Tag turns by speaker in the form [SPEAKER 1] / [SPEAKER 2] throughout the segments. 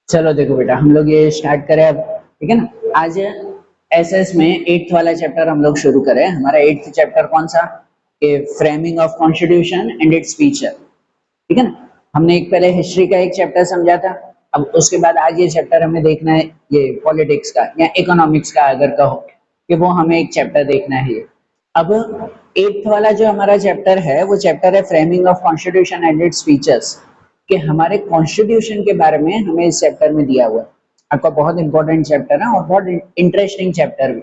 [SPEAKER 1] चलो देखो बेटा, हम लोग ये स्टार्ट करें अब। ठीक है ना। आज एसएस में 8th वाला चैप्टर हम लोग शुरू करें। हमारा 8th चैप्टर कौन सा? कि framing of constitution and its feature. ठीक है ना। हमने एक पहले हिस्ट्री का एक चैप्टर समझा था। अब उसके बाद आज ये चैप्टर हमें देखना है, ये पॉलिटिक्स का या इकोनॉमिक्स का अगर कहो कि वो हमें एक चैप्टर देखना है ये। अब 8th वाला जो हमारा चैप्टर है वो चैप्टर है framing of constitution and its features, कि हमारे कॉन्स्टिट्यूशन के बारे में हमें इस चैप्टर में दिया हुआ है। आपका बहुत इंपॉर्टेंट चैप्टर है और बहुत इंटरेस्टिंग चैप्टर भी,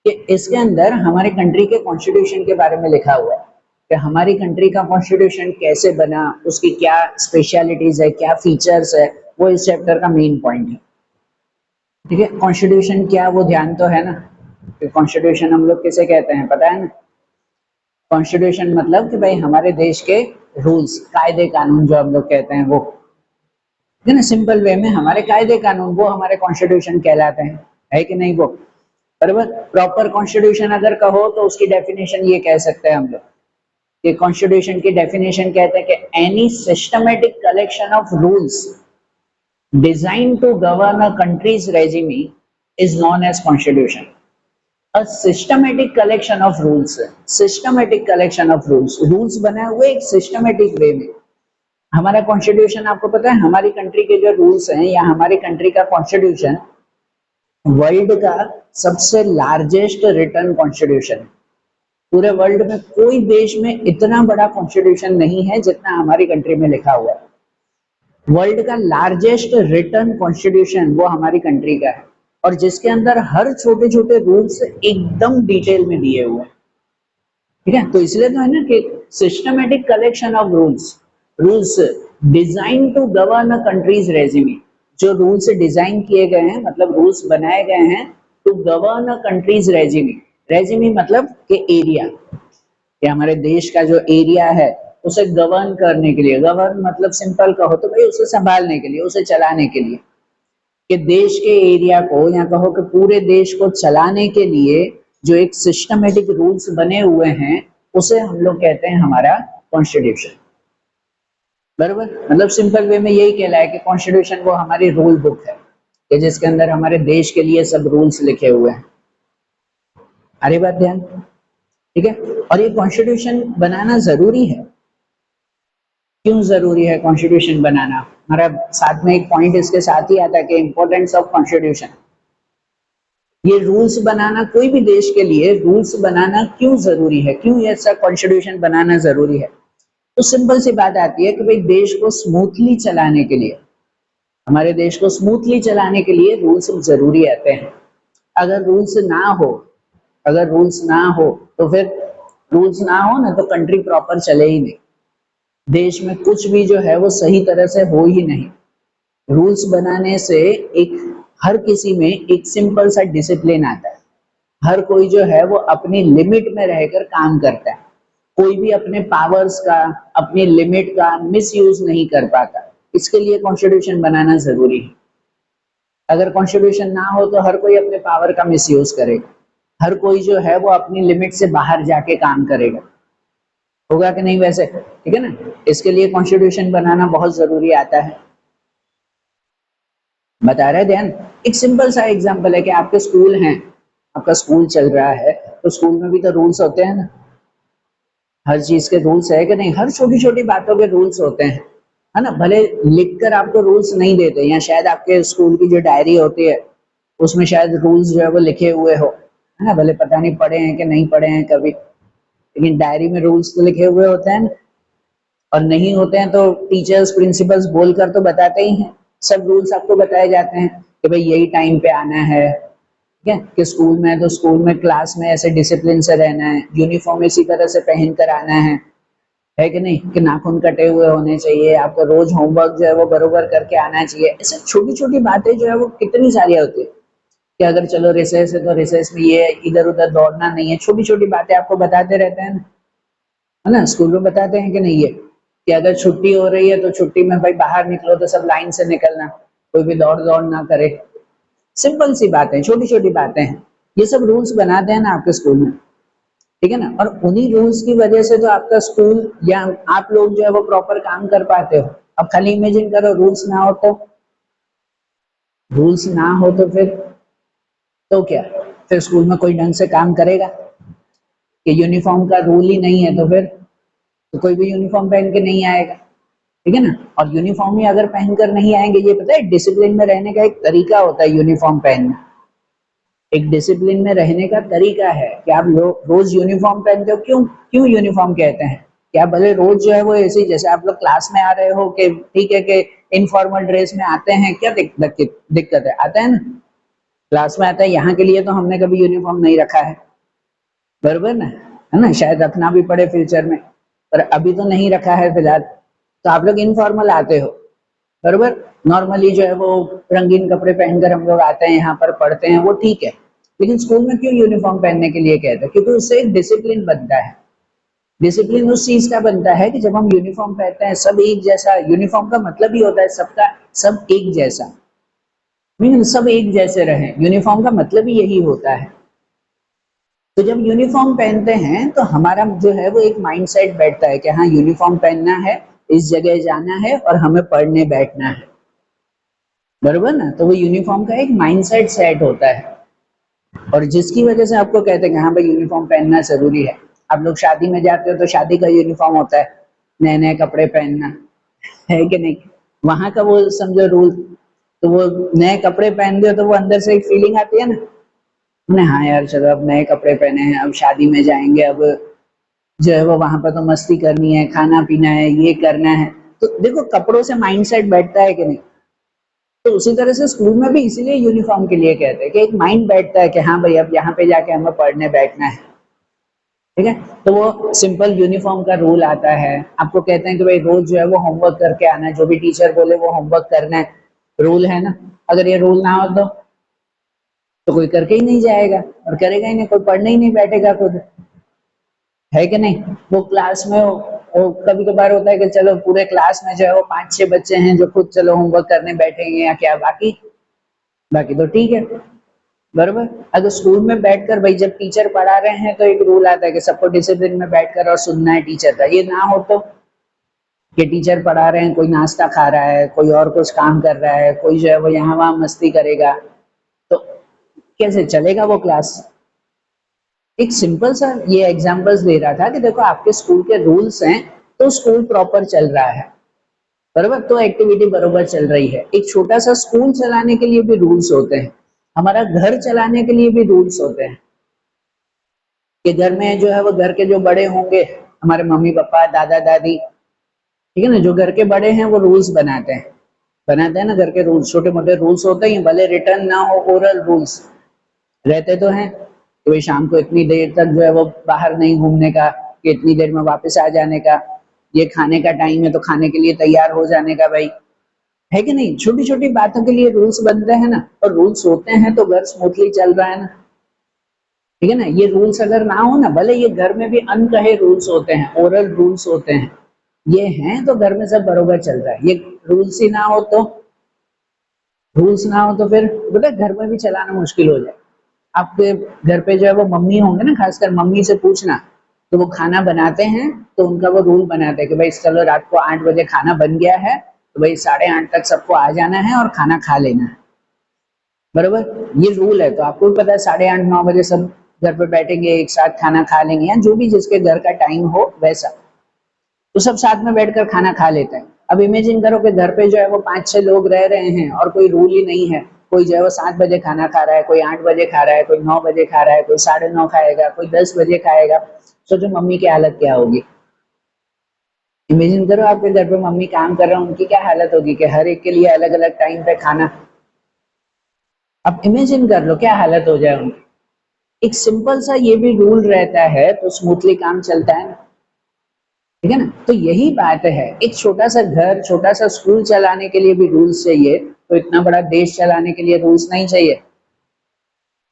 [SPEAKER 1] कि इसके अंदर हमारे कंट्री के कॉन्स्टिट्यूशन के बारे में लिखा हुआ है कि हमारी कंट्री का कॉन्स्टिट्यूशन कैसे बना, उसकी क्या स्पेशलिटीज है, क्या फीचर्स है, वो इस चैप्टर का मेन पॉइंट है। ठीक है। कॉन्स्टिट्यूशन क्या, वो ध्यान तो है ना कि कॉन्स्टिट्यूशन हम लोग किसे कहते हैं, पता है ना? कॉन्स्टिट्यूशन मतलब कि भाई हमारे देश के रूल्स, कायदे कानून जो हम लोग कहते हैं वो, है ना। सिंपल वे में हमारे कायदे कानून वो हमारे कॉन्स्टिट्यूशन कहलाते हैं, है कि नहीं वो? बराबर। प्रॉपर कॉन्स्टिट्यूशन अगर कहो तो उसकी डेफिनेशन ये कह सकते हैं हम लोग कि कॉन्स्टिट्यूशन की डेफिनेशन कहते हैं कि any systematic collection of rules designed to govern a country's regime is known as constitution. A systematic collection of rules, systematic collection of rules, rules बनाए हुए एक सिस्टमेटिक वे में। हमारा कॉन्स्टिट्यूशन आपको पता है, हमारी कंट्री के जो रूल्स हैं या हमारी कंट्री का कॉन्स्टिट्यूशन वर्ल्ड का सबसे लार्जेस्ट रिटर्न कॉन्स्टिट्यूशन। पूरे वर्ल्ड में कोई देश में इतना बड़ा कॉन्स्टिट्यूशन नहीं है जितना हमारी कंट्री में लिखा हुआ है। वर्ल्ड का लार्जेस्ट रिटर्न कॉन्स्टिट्यूशन वो हमारी कंट्री का है, और जिसके अंदर हर छोटे छोटे रूल्स एकदम डिटेल में दिए हुए हैं। ठीक है। तो इसलिए तो है ना कि systematic collection of rules, rules designed to govern a country's regime, जो रूल्स डिजाइन किए गए हैं, मतलब रूल्स बनाए गए हैं to govern a country's regime. Regime मतलब कि एरिया, कि हमारे देश का जो एरिया है उसे गवर्न करने के लिए, गवर्न मतलब सिंपल कहो तो भाई उसे संभालने के लिए, उसे चलाने के लिए, कि देश के एरिया को या कहो कि पूरे देश को चलाने के लिए जो एक सिस्टमेटिक रूल्स बने हुए हैं उसे हम लोग कहते हैं हमारा कॉन्स्टिट्यूशन। बराबर। मतलब सिंपल वे में यही कहला है कि कॉन्स्टिट्यूशन वो हमारी रूल बुक है कि जिसके अंदर हमारे देश के लिए सब रूल्स लिखे हुए हैं। अरे बात ध्यान। ठीक है। और ये कॉन्स्टिट्यूशन बनाना जरूरी है। क्यों जरूरी है कॉन्स्टिट्यूशन बनाना? हमारा साथ में एक पॉइंट इसके साथ ही आता है कि इंपॉर्टेंस ऑफ कॉन्स्टिट्यूशन। ये रूल्स बनाना, कोई भी देश के लिए रूल्स बनाना क्यों जरूरी है, क्यों ऐसा कॉन्स्टिट्यूशन बनाना जरूरी है? तो सिंपल सी बात आती है कि भाई देश को स्मूथली चलाने के लिए, हमारे देश को स्मूथली चलाने के लिए रूल्स जरूरी आते हैं। अगर रूल्स ना हो, अगर रूल्स ना हो तो फिर, रूल्स ना हो ना तो कंट्री प्रॉपर चले ही नहीं, देश में कुछ भी जो है वो सही तरह से हो ही नहीं। रूल्स बनाने से एक, हर किसी में एक सिंपल सा डिसिप्लिन आता है। हर कोई जो है वो अपनी लिमिट में रहकर काम करता है। कोई भी अपने पावर्स का, अपनी लिमिट का मिस यूज नहीं कर पाता। इसके लिए कॉन्स्टिट्यूशन बनाना जरूरी है। अगर कॉन्स्टिट्यूशन ना हो तो हर कोई अपने पावर का मिस यूज करेगा, हर कोई जो है वो अपनी लिमिट से बाहर जाके काम करेगा। होगा कि नहीं वैसे? ठीक है ना। इसके लिए कॉन्स्टिट्यूशन बनाना बहुत जरूरी आता है। बता रहे ध्यान। एक सिंपल सा एग्जांपल है कि आपके स्कूल हैं, आपका स्कूल चल रहा है तो स्कूल में भी तो रूल्स होते हैं ना। हर चीज के रूल्स है कि नहीं, हर छोटी छोटी बातों के रूल्स होते हैं, है ना। भले लिखकर आपको रूल्स नहीं देते, या शायद आपके स्कूल की जो डायरी होती है उसमें शायद रूल्स जो है वो लिखे हुए हो, है ना। भले पता नहीं पढ़े हैं कि नहीं पढ़े हैं कभी, लेकिन डायरी में रूल्स तो लिखे हुए होते हैं ना। और नहीं होते हैं तो टीचर्स प्रिंसिपल्स बोलकर तो बताते ही हैं। सब रूल्स आपको बताए जाते हैं कि भाई यही टाइम पे आना है, ठीक है। कि स्कूल में है तो स्कूल में, क्लास में ऐसे डिसिप्लिन से रहना है, यूनिफॉर्म इसी तरह से पहन कर आना है कि नहीं, कि नाखून कटे हुए होने चाहिए, आपको रोज होमवर्क जो है वो बरोबर करके आना चाहिए। ऐसे छोटी छोटी बातें जो है वो कितनी सारी होती है कि अगर चलो रिसेस है तो रिसेस में ये इधर उधर दौड़ना नहीं है। छोटी छोटी बातें आपको बताते रहते हैं ना, है ना। स्कूल में बताते हैं कि नहीं, ये कि अगर छुट्टी हो रही है तो छुट्टी में भाई बाहर निकलो तो सब लाइन से निकलना, कोई भी दौड़ दौड़ ना करे। सिंपल सी बातें, छोटी छोटी बातें हैं, ये सब रूल्स बनाते हैं ना आपके स्कूल में। ठीक है ना। और उन्हीं रूल्स की वजह से तो आपका स्कूल या आप लोग जो है वो प्रॉपर काम कर पाते हो। अब खाली इमेजिन करो रूल्स ना हो तो, रूल्स ना हो तो फिर तो क्या, फिर स्कूल में कोई ढंग से काम करेगा? कि यूनिफॉर्म का रूल ही नहीं है तो फिर तो कोई भी यूनिफॉर्म पहन के नहीं आएगा, ठीक है ना। और यूनिफॉर्म ही अगर पहनकर नहीं आएंगे, ये पता है डिसिप्लिन में रहने का एक तरीका होता है यूनिफॉर्म पहनना, एक डिसिप्लिन में रहने का तरीका है कि आप रोज यूनिफॉर्म पहनते हो। क्यों क्यों यूनिफॉर्म कहते हैं? क्या भले रोज जो है वो ऐसे ही, जैसे आप लोग क्लास में आ रहे हो कि ठीक है कि इनफॉर्मल ड्रेस में आते हैं, क्या दिक्कत है? आता है ना, क्लास में आता है, यहाँ के लिए तो हमने कभी यूनिफॉर्म नहीं रखा है, बरोबर ना, है ना, शायद रखना भी पड़े फ्यूचर में, पर अभी तो नहीं रखा है फिलहाल। तो आप लोग इनफॉर्मल आते हो, बरोबर। नॉर्मली जो है वो रंगीन कपड़े पहनकर हम लोग आते हैं, यहाँ पर पढ़ते हैं, वो ठीक है। लेकिन स्कूल में क्यों यूनिफॉर्म पहनने के लिए कहते हैं? क्योंकि उससे एक डिसिप्लिन बनता है। डिसिप्लिन उस चीज का बनता है कि जब हम यूनिफॉर्म पहनते हैं सब एक जैसा, यूनिफॉर्म का मतलब ही होता है सबका सब एक जैसा, मीन सब एक जैसे रहें, यूनिफॉर्म का मतलब ही यही होता है। तो जब यूनिफॉर्म पहनते हैं तो हमारा जो है वो एक माइंडसेट बैठता है कि हाँ यूनिफॉर्म पहनना है, इस जगह जाना है और हमें पढ़ने बैठना है, बरोबर ना। तो वो यूनिफॉर्म का एक माइंडसेट सेट होता है, और जिसकी वजह से आपको कहते हैं कि हाँ भाई यूनिफॉर्म पहनना जरूरी है। आप लोग शादी में जाते हो तो शादी का यूनिफॉर्म होता है, नए नए कपड़े पहनना, है कि नहीं? वहां का वो समझो रूल, तो वो नए कपड़े पहनते हो तो वो अंदर से एक फीलिंग आती है ना, हमने हाँ यार चलो अब नए कपड़े पहने हैं, अब शादी में जाएंगे, अब जो है वो वहां पर तो मस्ती करनी है, खाना पीना है, ये करना है। तो देखो कपड़ों से माइंडसेट बैठता है कि नहीं? तो उसी तरह से स्कूल में भी इसीलिए यूनिफॉर्म के लिए कहते हैं कि एक माइंड बैठता है कि हाँ भाई अब यहाँ पे जाके हमें पढ़ने बैठना है, ठीक है। तो वो सिंपल यूनिफॉर्म का रूल आता है, आपको कहते हैं कि भाई रोज जो है वो होमवर्क करके आना है, जो भी टीचर बोले वो होमवर्क करना है, रूल है ना। अगर ये रूल ना हो तो कोई करके ही नहीं जाएगा, और करेगा ही नहीं, कोई पढ़ने ही नहीं बैठेगा खुद, है कि नहीं? वो क्लास में वो कभी कभार होता है कि चलो पूरे क्लास में जो है वो 5-6 बच्चे हैं जो खुद चलो होमवर्क करने बैठेंगे या क्या, बाकी बाकी तो ठीक है, बरोबर। अगर स्कूल में बैठकर भाई जब टीचर पढ़ा रहे हैं तो एक रूल आता है कि सबको डिसिप्लिन में बैठकर और सुनना है टीचर का, ये ना हो तो कि टीचर पढ़ा रहे हैं, कोई नाश्ता खा रहा है, कोई और कुछ काम कर रहा है, कोई जो है वो यहाँ वहां मस्ती करेगा, तो कैसे चलेगा वो क्लास? एक सिंपल सा ये एग्जांपल्स दे रहा था कि देखो आपके स्कूल के रूल्स हैं तो स्कूल प्रॉपर चल रहा है, बरोबर, तो एक्टिविटी बरोबर चल रही है। एक छोटा सा स्कूल चलाने के लिए भी रूल्स होते हैं, हमारा घर चलाने के लिए भी रूल्स होते हैं, कि घर में जो है वो घर के जो बड़े होंगे, हमारे मम्मी पापा दादा दादी, ठीक है ना, जो घर के बड़े हैं वो रूल्स बनाते हैं ना, घर के रूल्स छोटे मोटे रूल्स होते हैं, भले रिटर्न ना हो, ओरल रूल्स रहते तो हैं कि भाई शाम को इतनी देर तक जो है वो बाहर नहीं घूमने का, कि इतनी देर में वापस आ जाने का, ये खाने का टाइम है तो खाने के लिए तैयार हो जाने का भाई, है कि नहीं? छोटी छोटी बातों के लिए रूल्स बनते हैं ना, और रूल्स होते हैं तो घर स्मूथली चल रहा है ना, ठीक है ना। ये रूल्स अगर ना हो ना, भले ये घर में भी अनकहे रूल्स होते हैं, ओरल रूल्स होते हैं, ये हैं तो घर में सब बरोबर चल रहा है। ये रूल्स ही ना हो तो, रूल्स ना हो तो फिर बोले घर में भी चलाना मुश्किल हो जाए। आपके घर पे जो है वो मम्मी होंगे ना, खासकर मम्मी से पूछना, तो वो खाना बनाते हैं तो उनका वो रूल बनाते हैं कि भाई चलो रात को 8 बजे खाना बन गया है, तो भाई 8:30 तक सबको आ जाना है और खाना खा लेना है, बरोबर। ये रूल है, तो आपको भी पता है 8:30-9 बजे सब घर पे बैठेंगे, एक साथ खाना खा लेंगे, या जो भी जिसके घर का टाइम हो वैसा, तो सब साथ में बैठकर खाना खा लेते हैं। अब इमेजिन करो कि घर पे जो है वो 5-6 लोग रह रहे हैं और कोई रूल ही नहीं है, कोई जो है वो 7 बजे खाना खा रहा है, कोई 8 बजे खा रहा है, कोई 9 बजे खा रहा है, कोई 9:30 खाएगा, कोई 10 बजे खाएगा, सोचो मम्मी की हालत क्या होगी। इमेजिन करो आपके घर पे मम्मी काम कर रहे हैं, उनकी क्या हालत होगी कि हर एक के लिए अलग अलग टाइम पे खाना। अब इमेजिन कर लो क्या हालत हो जाए उनकी। एक सिंपल सा ये भी रूल रहता है तो स्मूथली काम चलता है ना, ठीक है ना। तो यही बात है, एक छोटा सा घर छोटा सा स्कूल चलाने के लिए भी रूल्स चाहिए, तो इतना बड़ा देश चलाने के लिए रूल्स नहीं चाहिए?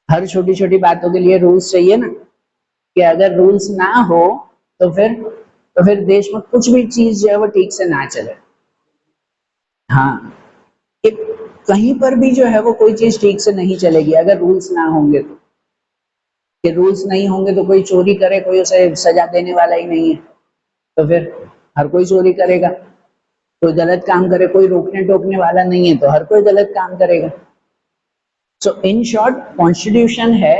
[SPEAKER 1] हर छोटी छोटी बातों के लिए रूल्स चाहिए ना, कि अगर रूल्स ना हो तो फिर देश में कुछ भी चीज जो है वो ठीक से ना चले। हाँ, कि कहीं पर भी जो है वो कोई चीज ठीक से नहीं चलेगी अगर रूल्स ना होंगे तो, कि रूल्स नहीं होंगे तो कोई चोरी करे कोई उसे सजा देने वाला ही नहीं है, तो फिर हर कोई चोरी करेगा, कोई गलत काम करे कोई रोकने टोकने वाला नहीं है तो हर कोई गलत काम करेगा, सो इन शॉर्ट, कॉन्स्टिट्यूशन है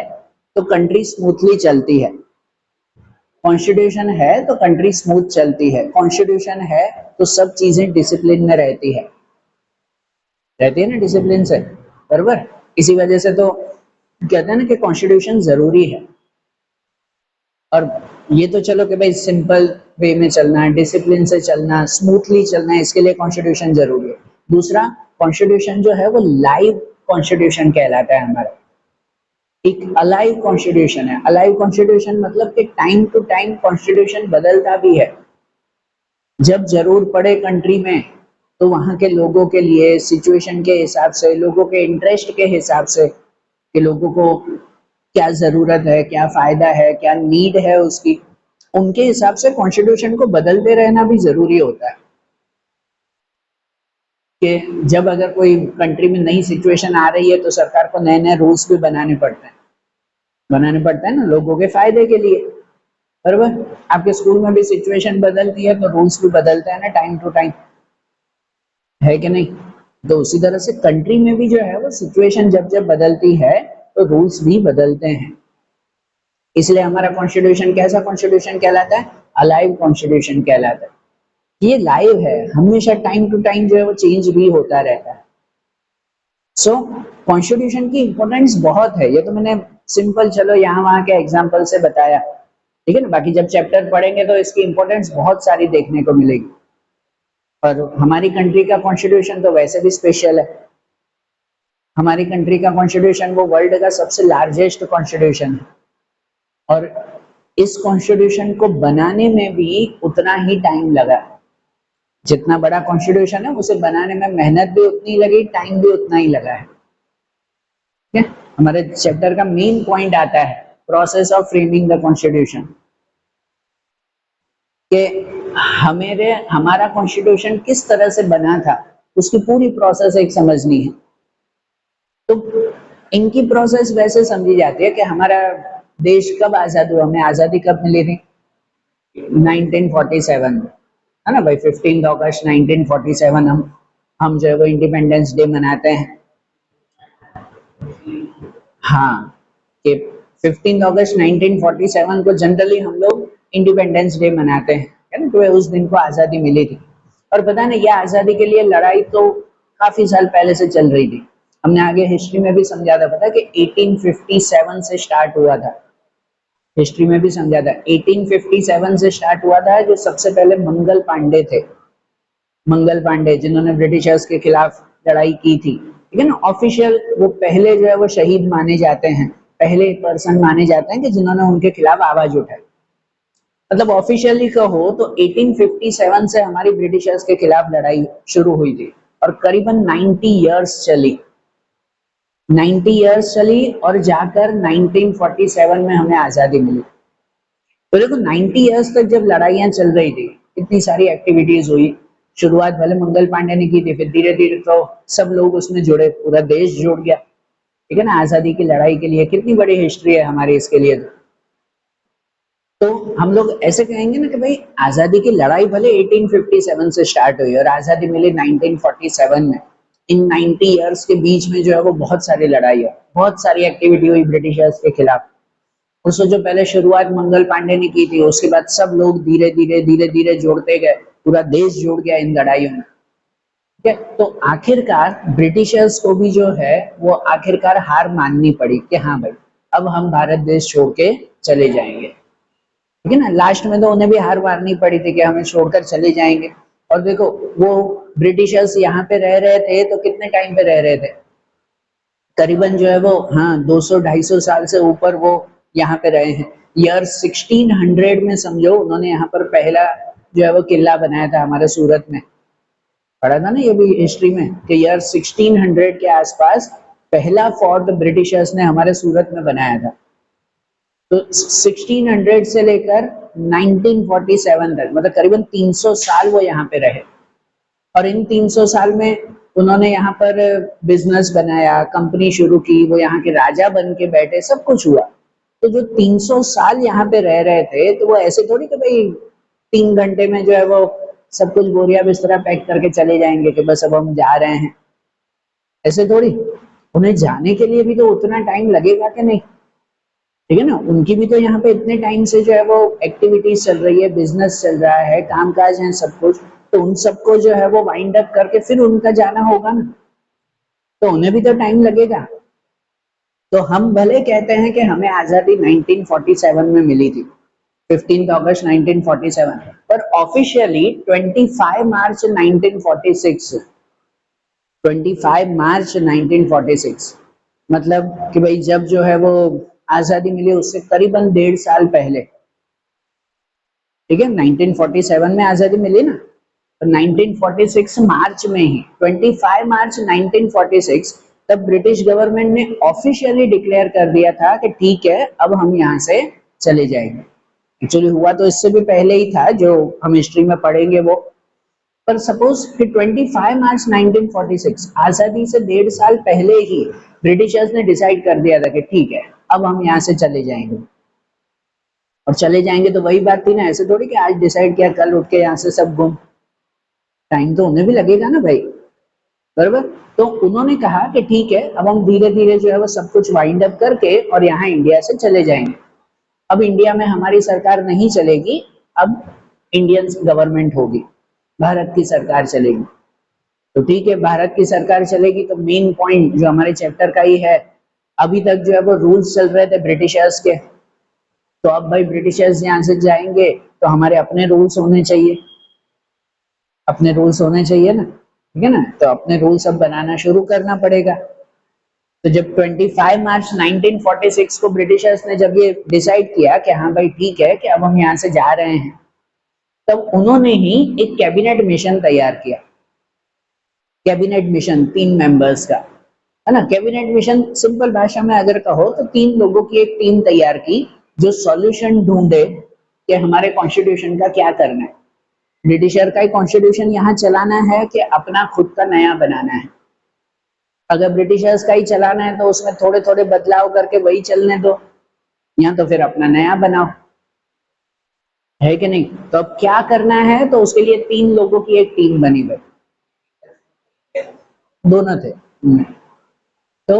[SPEAKER 1] तो कंट्री स्मूथली चलती है, कॉन्स्टिट्यूशन है तो कंट्री स्मूथ चलती है, कॉन्स्टिट्यूशन है तो सब चीजें डिसिप्लिन में रहती है ना, डिसिप्लिन से, बराबर। इसी वजह से तो कहते हैं ना कि कॉन्स्टिट्यूशन जरूरी है। और ये तो चलो कि भाई सिंपल वे में चलना है, डिसिप्लिन से चलना, स्मूथली चलना है, इसके लिए कॉन्स्टिट्यूशन जरूरी है। दूसरा, कॉन्स्टिट्यूशन जो है वो लाइव कॉन्स्टिट्यूशन कहलाता है हमारा, एक अलाइव कॉन्स्टिट्यूशन है। अलाइव कॉन्स्टिट्यूशन मतलब कि टाइम टू टाइम कॉन्स्टिट्यूशन बदलता भी है, जब जरूर पड़े कंट्री में तो वहां के लोगों के लिए, सिचुएशन के हिसाब से, लोगों के इंटरेस्ट के हिसाब से, कि लोगों को क्या जरूरत है, क्या फायदा है, क्या नीड है उसकी, उनके हिसाब से कॉन्स्टिट्यूशन को बदलते रहना भी जरूरी होता है। कि जब अगर कोई कंट्री में नई सिचुएशन आ रही है तो सरकार को नए नए रूल्स भी बनाने पड़ते हैं ना, लोगों के फायदे के लिए, बराबर। आपके स्कूल में भी सिचुएशन बदलती है तो रूल्स भी बदलते हैं ना टाइम टू टाइम, है कि नहीं? तो उसी तरह से कंट्री में भी जो है वो सिचुएशन जब जब बदलती है तो रूल्स भी बदलते हैं। इसलिए हमारा कॉन्स्टिट्यूशन कैसा कॉन्स्टिट्यूशन कहलाता है? अलाइव कॉन्स्टिट्यूशन कहलाता है। ये लाइव है, हमेशा टाइम टू टाइम जो है वो चेंज भी होता रहता है। सो कॉन्स्टिट्यूशन की इंपॉर्टेंस बहुत है, ये तो मैंने सिंपल चलो यहाँ वहां के एग्जाम्पल से बताया, ठीक है ना। बाकी जब चैप्टर पढ़ेंगे तो इसकी इंपॉर्टेंस बहुत सारी देखने को मिलेगी। और हमारी कंट्री का कॉन्स्टिट्यूशन तो वैसे भी स्पेशल है। हमारी कंट्री का कॉन्स्टिट्यूशन वो वर्ल्ड का सबसे लार्जेस्ट कॉन्स्टिट्यूशन है, और इस कॉन्स्टिट्यूशन को बनाने में भी उतना ही टाइम लगा। जितना बड़ा कॉन्स्टिट्यूशन है उसे बनाने में मेहनत भी उतनी लगी, टाइम भी उतना ही लगा है। ठीक है, हमारे चैप्टर का मेन पॉइंट आता है process of framing the constitution, कि हमारा कॉन्स्टिट्यूशन किस तरह से बना था, उसकी पूरी प्रोसेस एक समझनी है। तो इनकी प्रोसेस वैसे समझी जाती है कि हमारा देश कब आजाद हुआ, हमें आजादी कब मिली थी? 1947 में, है ना भाई। 15 अगस्त 1947 हम जो है वो इंडिपेंडेंस डे मनाते हैं। हाँ, कि 15 अगस्त 1947 को जनरली हम लोग इंडिपेंडेंस डे मनाते हैं, है ना, तो उस दिन को आजादी मिली थी। और पता नहीं, यह आजादी के लिए लड़ाई तो काफी साल पहले से चल रही थी। हमने आगे हिस्ट्री में भी समझा था, पता कि 1857 से स्टार्ट हुआ था, हिस्ट्री में भी समझा था 1857 से स्टार्ट हुआ था। जो सबसे पहले मंगल पांडे थे, मंगल पांडे, जिन्होंने ब्रिटिशर्स के खिलाफ लड़ाई की थी, ठीक है ना। ऑफिशियल वो पहले जो है वो शहीद माने जाते हैं, पहले पर्सन माने जाते हैं कि जिन्होंने उनके खिलाफ आवाज उठाई। मतलब ऑफिशियली कहो तो 1857 से हमारी ब्रिटिशर्स के खिलाफ लड़ाई शुरू हुई थी, और करीबन 90 इयर्स चली, 90 इयर्स चली, और जाकर 1947 में हमें आजादी मिली। तो देखो 90 इयर्स तक जब लड़ाइयां चल रही थी, इतनी सारी एक्टिविटीज हुई। शुरुआत भले मंगल पांडे ने की थी, फिर धीरे धीरे तो सब लोग उसमें जुड़े, पूरा देश जुड़ गया, ठीक है ना, आजादी की लड़ाई के लिए। कितनी बड़ी हिस्ट्री है हमारी इसके लिए। तो हम लोग ऐसे कहेंगे ना कि भाई आजादी की लड़ाई भले 1857 से स्टार्ट हुई और आजादी मिली 1947 में। इन 90 इयर्स के बीच में जो है वो बहुत सारी लड़ाई है, बहुत सारी एक्टिविटी हुई ब्रिटिशर्स के खिलाफ। उसको जो पहले शुरुआत मंगल पांडे ने की थी, उसके बाद सब लोग धीरे धीरे जोड़ते गए, पूरा देश जुड़ गया इन लड़ाइयों में। ठीक है, तो आखिरकार ब्रिटिशर्स को भी जो है वो आखिरकार हार माननी पड़ी कि हाँ भाई अब हम भारत देश छोड़ के चले जाएंगे। ठीक है ना, लास्ट में तो उन्हें भी हार माननी पड़ी थी कि हमें छोड़कर चले जाएंगे। और देखो वो ब्रिटिशर्स यहाँ पे रह रहे थे तो कितने टाइम पे रह रहे थे? करीबन जो है वो, हाँ, 200-250 साल से ऊपर वो यहाँ पे रहे हैं। ईयर 1600 में समझो उन्होंने यहाँ पर पहला जो है वो किला बनाया था हमारे सूरत में। पढ़ा था ना ये भी हिस्ट्री में कि ईयर 1600 के आसपास पहला फोर्ट ब्रिटिशर्स ने हमारे सूरत में बनाया था। तो 1600 से लेकर 1947 तक, मतलब करीबन 300 साल वो यहाँ पे रहे। और इन 300 साल में उन्होंने यहाँ पर बिजनेस बनाया, कंपनी शुरू की, वो यहाँ के राजा बन के बैठे, सब कुछ हुआ। तो जो 300 साल यहाँ पे रह रहे थे तो वो ऐसे थोड़ी कि भाई 3 घंटे में जो है वो सब कुछ बोरिया बिस्तरा पैक करके चले जाएंगे कि बस अब हम जा रहे हैं, ऐसे थोड़ी। उन्हें जाने के लिए भी तो उतना टाइम लगेगा कि नहीं, ठीक है ना। उनकी भी तो यहाँ पे इतने टाइम से जो है वो एक्टिविटीज चल रही है, बिजनेस चल रहा है, कामकाज है, सब कुछ, तो उन सबको जो है वो वाइंड अप करके फिर उनका जाना होगा ना, तो उन्हें भी तो टाइम लगेगा। तो हम भले कहते हैं कि हमें आजादी 1947 में मिली थी, 15 अगस्त 1947, पर ऑफिशियली 25 मार्च 1946, 25 मार्च 1946, मतलब कि भाई जब जो है वो आजादी मिली उससे करीबन 1.5 साल पहले, ठीक है, 1947 में आजादी मिली ना, तो 1946 मार्च में ही, 25 मार्च 1946, तब ब्रिटिश गवर्नमेंट ने ऑफिशियली डिक्लेयर कर दिया था कि ठीक है अब हम यहाँ से चले जाएंगे। एक्चुअली हुआ तो इससे भी पहले ही था, जो हम हिस्ट्री में पढ़ेंगे वो, पर सपोज कि 25 मार्च 1946, आजादी से 1.5 साल पहले ही ब्रिटिशर्स ने डिसाइड कर दिया था कि ठीक है अब हम यहाँ से चले जाएंगे। और चले जाएंगे तो वही बात थी ना, ऐसे थोड़ी कि आज डिसाइड किया कल उठ के यहाँ से सब गुम, टाइम तो उन्हें भी लगेगा ना भाई, बराबर। तो उन्होंने कहा कि ठीक है अब हम धीरे धीरे जो है वो सब कुछ वाइंड अप करके और यहाँ इंडिया से चले जाएंगे। अब इंडिया में हमारी सरकार नहीं चलेगी, अब इंडियन गवर्नमेंट होगी, भारत की सरकार चलेगी। तो ठीक है भारत की सरकार चलेगी, तो मेन पॉइंट जो हमारे चैप्टर का ही है, अभी तक जो है वो रूल्स चल रहे थे ब्रिटिशर्स के, तो अब भाई ब्रिटिशर्स यहाँ से जाएंगे तो हमारे अपने रूल्स होने चाहिए, अपने रूल्स होने चाहिए ना, ठीक है ना, तो अपने रूल्स अब बनाना शुरू करना पड़ेगा। तो जब 25 मार्च 1946 को ब्रिटिशर्स ने जब ये डिसाइड किया कि हाँ भाई ठीक है कि अब हम यहाँ से जा रहे हैं, तब उन्होंने ही एक कैबिनेट मिशन तैयार किया, कैबिनेट मिशन 3 मेंबर्स का, है ना। कैबिनेट मिशन सिंपल भाषा में अगर कहो तो 3 लोगों की एक टीम तैयार की जो सॉल्यूशन ढूंढे कि हमारे कॉन्स्टिट्यूशन का क्या करना है, ब्रिटिशर का ही कॉन्स्टिट्यूशन यहाँ चलाना है कि अपना खुद का नया बनाना है। अगर ब्रिटिशर्स का ही चलाना है तो उसमें थोड़े थोड़े बदलाव करके वही चलने दो, या तो फिर अपना नया बनाओ, है कि नहीं। तो अब क्या करना है, तो उसके लिए 3 लोगों की एक टीम बनी हुई, दोनों थे। तो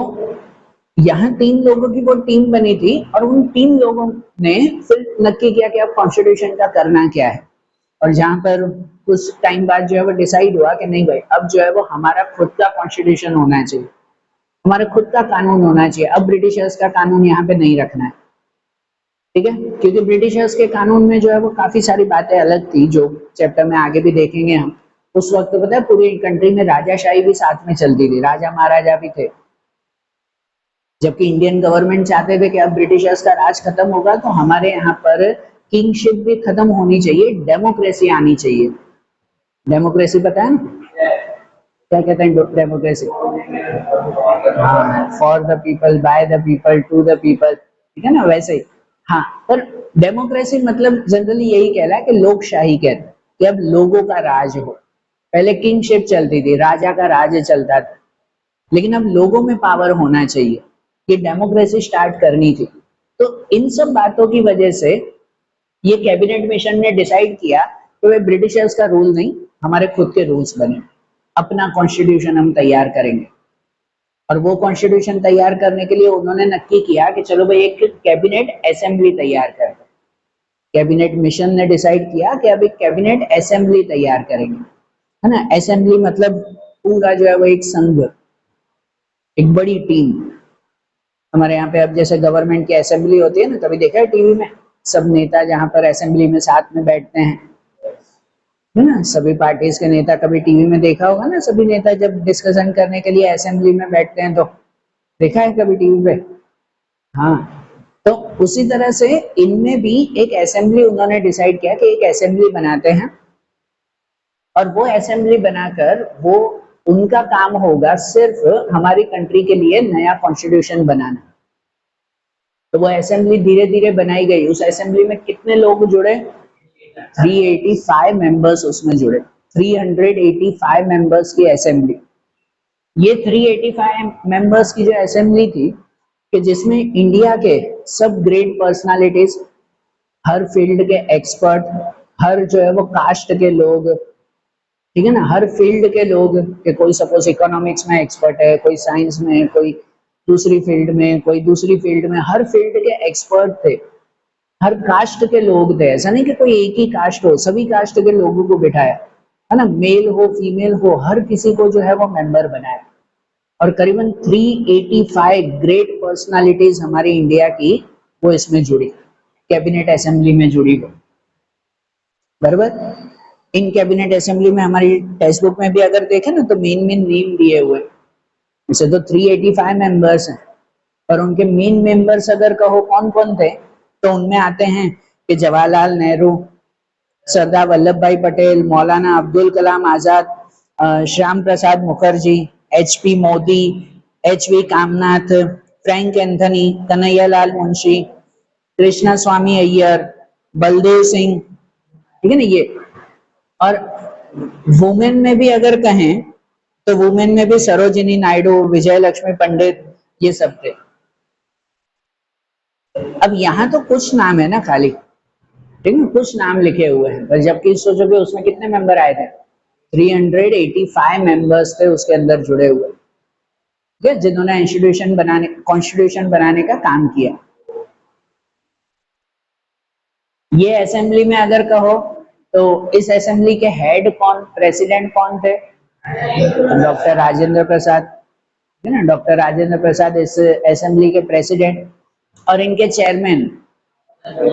[SPEAKER 1] यहाँ 3 लोगों की वो टीम बनी थी और उन 3 लोगों ने फिर नक्की किया कि अब कॉन्स्टिट्यूशन का करना क्या है। और जहां पर कुछ टाइम बाद जो है वो डिसाइड हुआ कि नहीं भाई अब जो है वो हमारा खुद का कॉन्स्टिट्यूशन होना चाहिए, हमारा खुद का कानून होना चाहिए, अब ब्रिटिशर्स का कानून यहाँ पे नहीं रखना है, ठीक है। क्योंकि ब्रिटिशर्स के कानून में जो है वो काफी सारी बातें अलग थी, जो चैप्टर में आगे भी देखेंगे हम। उस वक्त पता है पूरी कंट्री में राजाशाही भी साथ में चलती थी, राजा महाराजा भी थे, जबकि इंडियन गवर्नमेंट चाहते थे कि अब ब्रिटिशर्स का राज खत्म होगा तो हमारे यहाँ पर किंगशिप भी खत्म होनी चाहिए, डेमोक्रेसी आनी चाहिए। डेमोक्रेसी पता है ना क्या कहते हैं डेमोक्रेसी? हाँ, for the people, by the people, to the people, ठीक है ना, वैसे ही। हाँ, पर डेमोक्रेसी मतलब जनरली यही कह रहा है कि लोकशाही कहते हैं कि अब लोगों का राज हो। पहले किंगशिप चलती थी, राजा का राज चलता था, लेकिन अब लोगों में पावर होना चाहिए, ये डेमोक्रेसी स्टार्ट करनी थी। तो इन सब बातों की वजह से ये कैबिनेट मिशन ने डिसाइड किया कि वे ब्रिटिशर्स का रूल नहीं, हमारे खुद के रूल्स बने, अपना कॉन्स्टिट्यूशन हम तैयार करेंगे। और वो कॉन्स्टिट्यूशन तैयार करने के लिए उन्होंने नक्की किया कि चलो भाई एक कैबिनेट असेंबली तैयार करते हैं। कैबिनेट मिशन ने डिसाइड किया कि अब एक कैबिनेट असेंबली तैयार करेंगे, है ना। असेंबली मतलब पूरा जो है वो एक संघ, एक बड़ी टीम। हमारे यहाँ पे अब जैसे गवर्नमेंट की असेंबली होती है ना, कभी देखा है टीवी में, सब नेता जहाँ पर असेंबली में साथ में बैठते हैं, है ना, सभी पार्टीज के नेता, कभी टीवी में देखा होगा ना, सभी नेता जब डिस्कशन करने के लिए असेंबली में बैठते हैं, तो देखा है कभी टीवी पे? हाँ, तो उसी तरह से इनमें भी एक असेंबली उन्होंने डिसाइड किया कि एक असेंबली बनाते हैं, और वो असेंबली बनाकर वो उनका काम होगा सिर्फ हमारी कंट्री के लिए नया कॉन्स्टिट्यूशन बनाना। तो वो असेंबली धीरे धीरे बनाई गई। उस असेंबली में कितने लोग जुड़े? 385 मेंबर्स उसमें जुड़े, 385 मेंबर्स की असेंबली। ये 385 मेंबर्स की जो असेंबली थी कि जिसमें इंडिया के सब ग्रेट पर्सनालिटीज, हर फील्ड के एक्सपर्ट, हर जो है वो कास्ट के लोग, ठीक है ना, हर फील्ड के लोग, कि कोई सपोज इकोनॉमिक्स में एक्सपर्ट है, कोई साइंस में है, कोई दूसरी फील्ड में, कोई दूसरी फील्ड में, हर फील्ड के एक्सपर्ट थे, हर कास्ट के लोग थे। ऐसा नहीं कि कोई एक ही कास्ट हो, सभी कास्ट के लोगों को बिठाया, है ना, मेल हो फीमेल हो, हर किसी को जो है वो मेंबर बनाया। और करीबन 385 ग्रेट पर्सनालिटीज हमारी इंडिया की वो इसमें जुड़ी, कैबिनेट असेंबली में जुड़ी हो, बराबर। इन कैबिनेट असेंबली में हमारी टेक्स्ट बुक में भी अगर देखें ना तो मेन मेन नेम दिए हुए, वैसे तो 385 मेंबर्स हैं, और उनके मेन मेंबर्स अगर कहो कौन कौन थे, तो उनमें आते हैं कि Jawaharlal Nehru, Sardar Vallabh Bhai Patel, Maulana Abdul Kalam Azad, Shyam Prasad Mukherjee, HP Modi, HV Kamath, Frank Anthony, Kanhaiyalal Munshi, Krishna Swami Iyer, Baldev Singh, ठीक है ना ये। और वुमेन में भी अगर कहें तो वुमेन में भी सरोजिनी नायडू, विजय लक्ष्मी पंडित, ये सब थे। अब यहाँ तो कुछ नाम है ना खाली, ठीक है, कुछ नाम लिखे हुए हैं, पर जबकि सोचोगे उसमें कितने मेंबर आए थे, 385 मेंबर्स थे उसके अंदर जुड़े हुए, ठीक है, जिन्होंने इंस्टीट्यूशन बनाने, कॉन्स्टिट्यूशन बनाने का काम किया। ये असेंबली में अगर कहो तो इस असेंबली के हेड कौन, प्रेसिडेंट कौन थे, डॉक्टर राजेंद्र प्रसाद, है ना, डॉक्टर राजेंद्र प्रसाद इस असेंबली के प्रेसिडेंट। और इनके chairman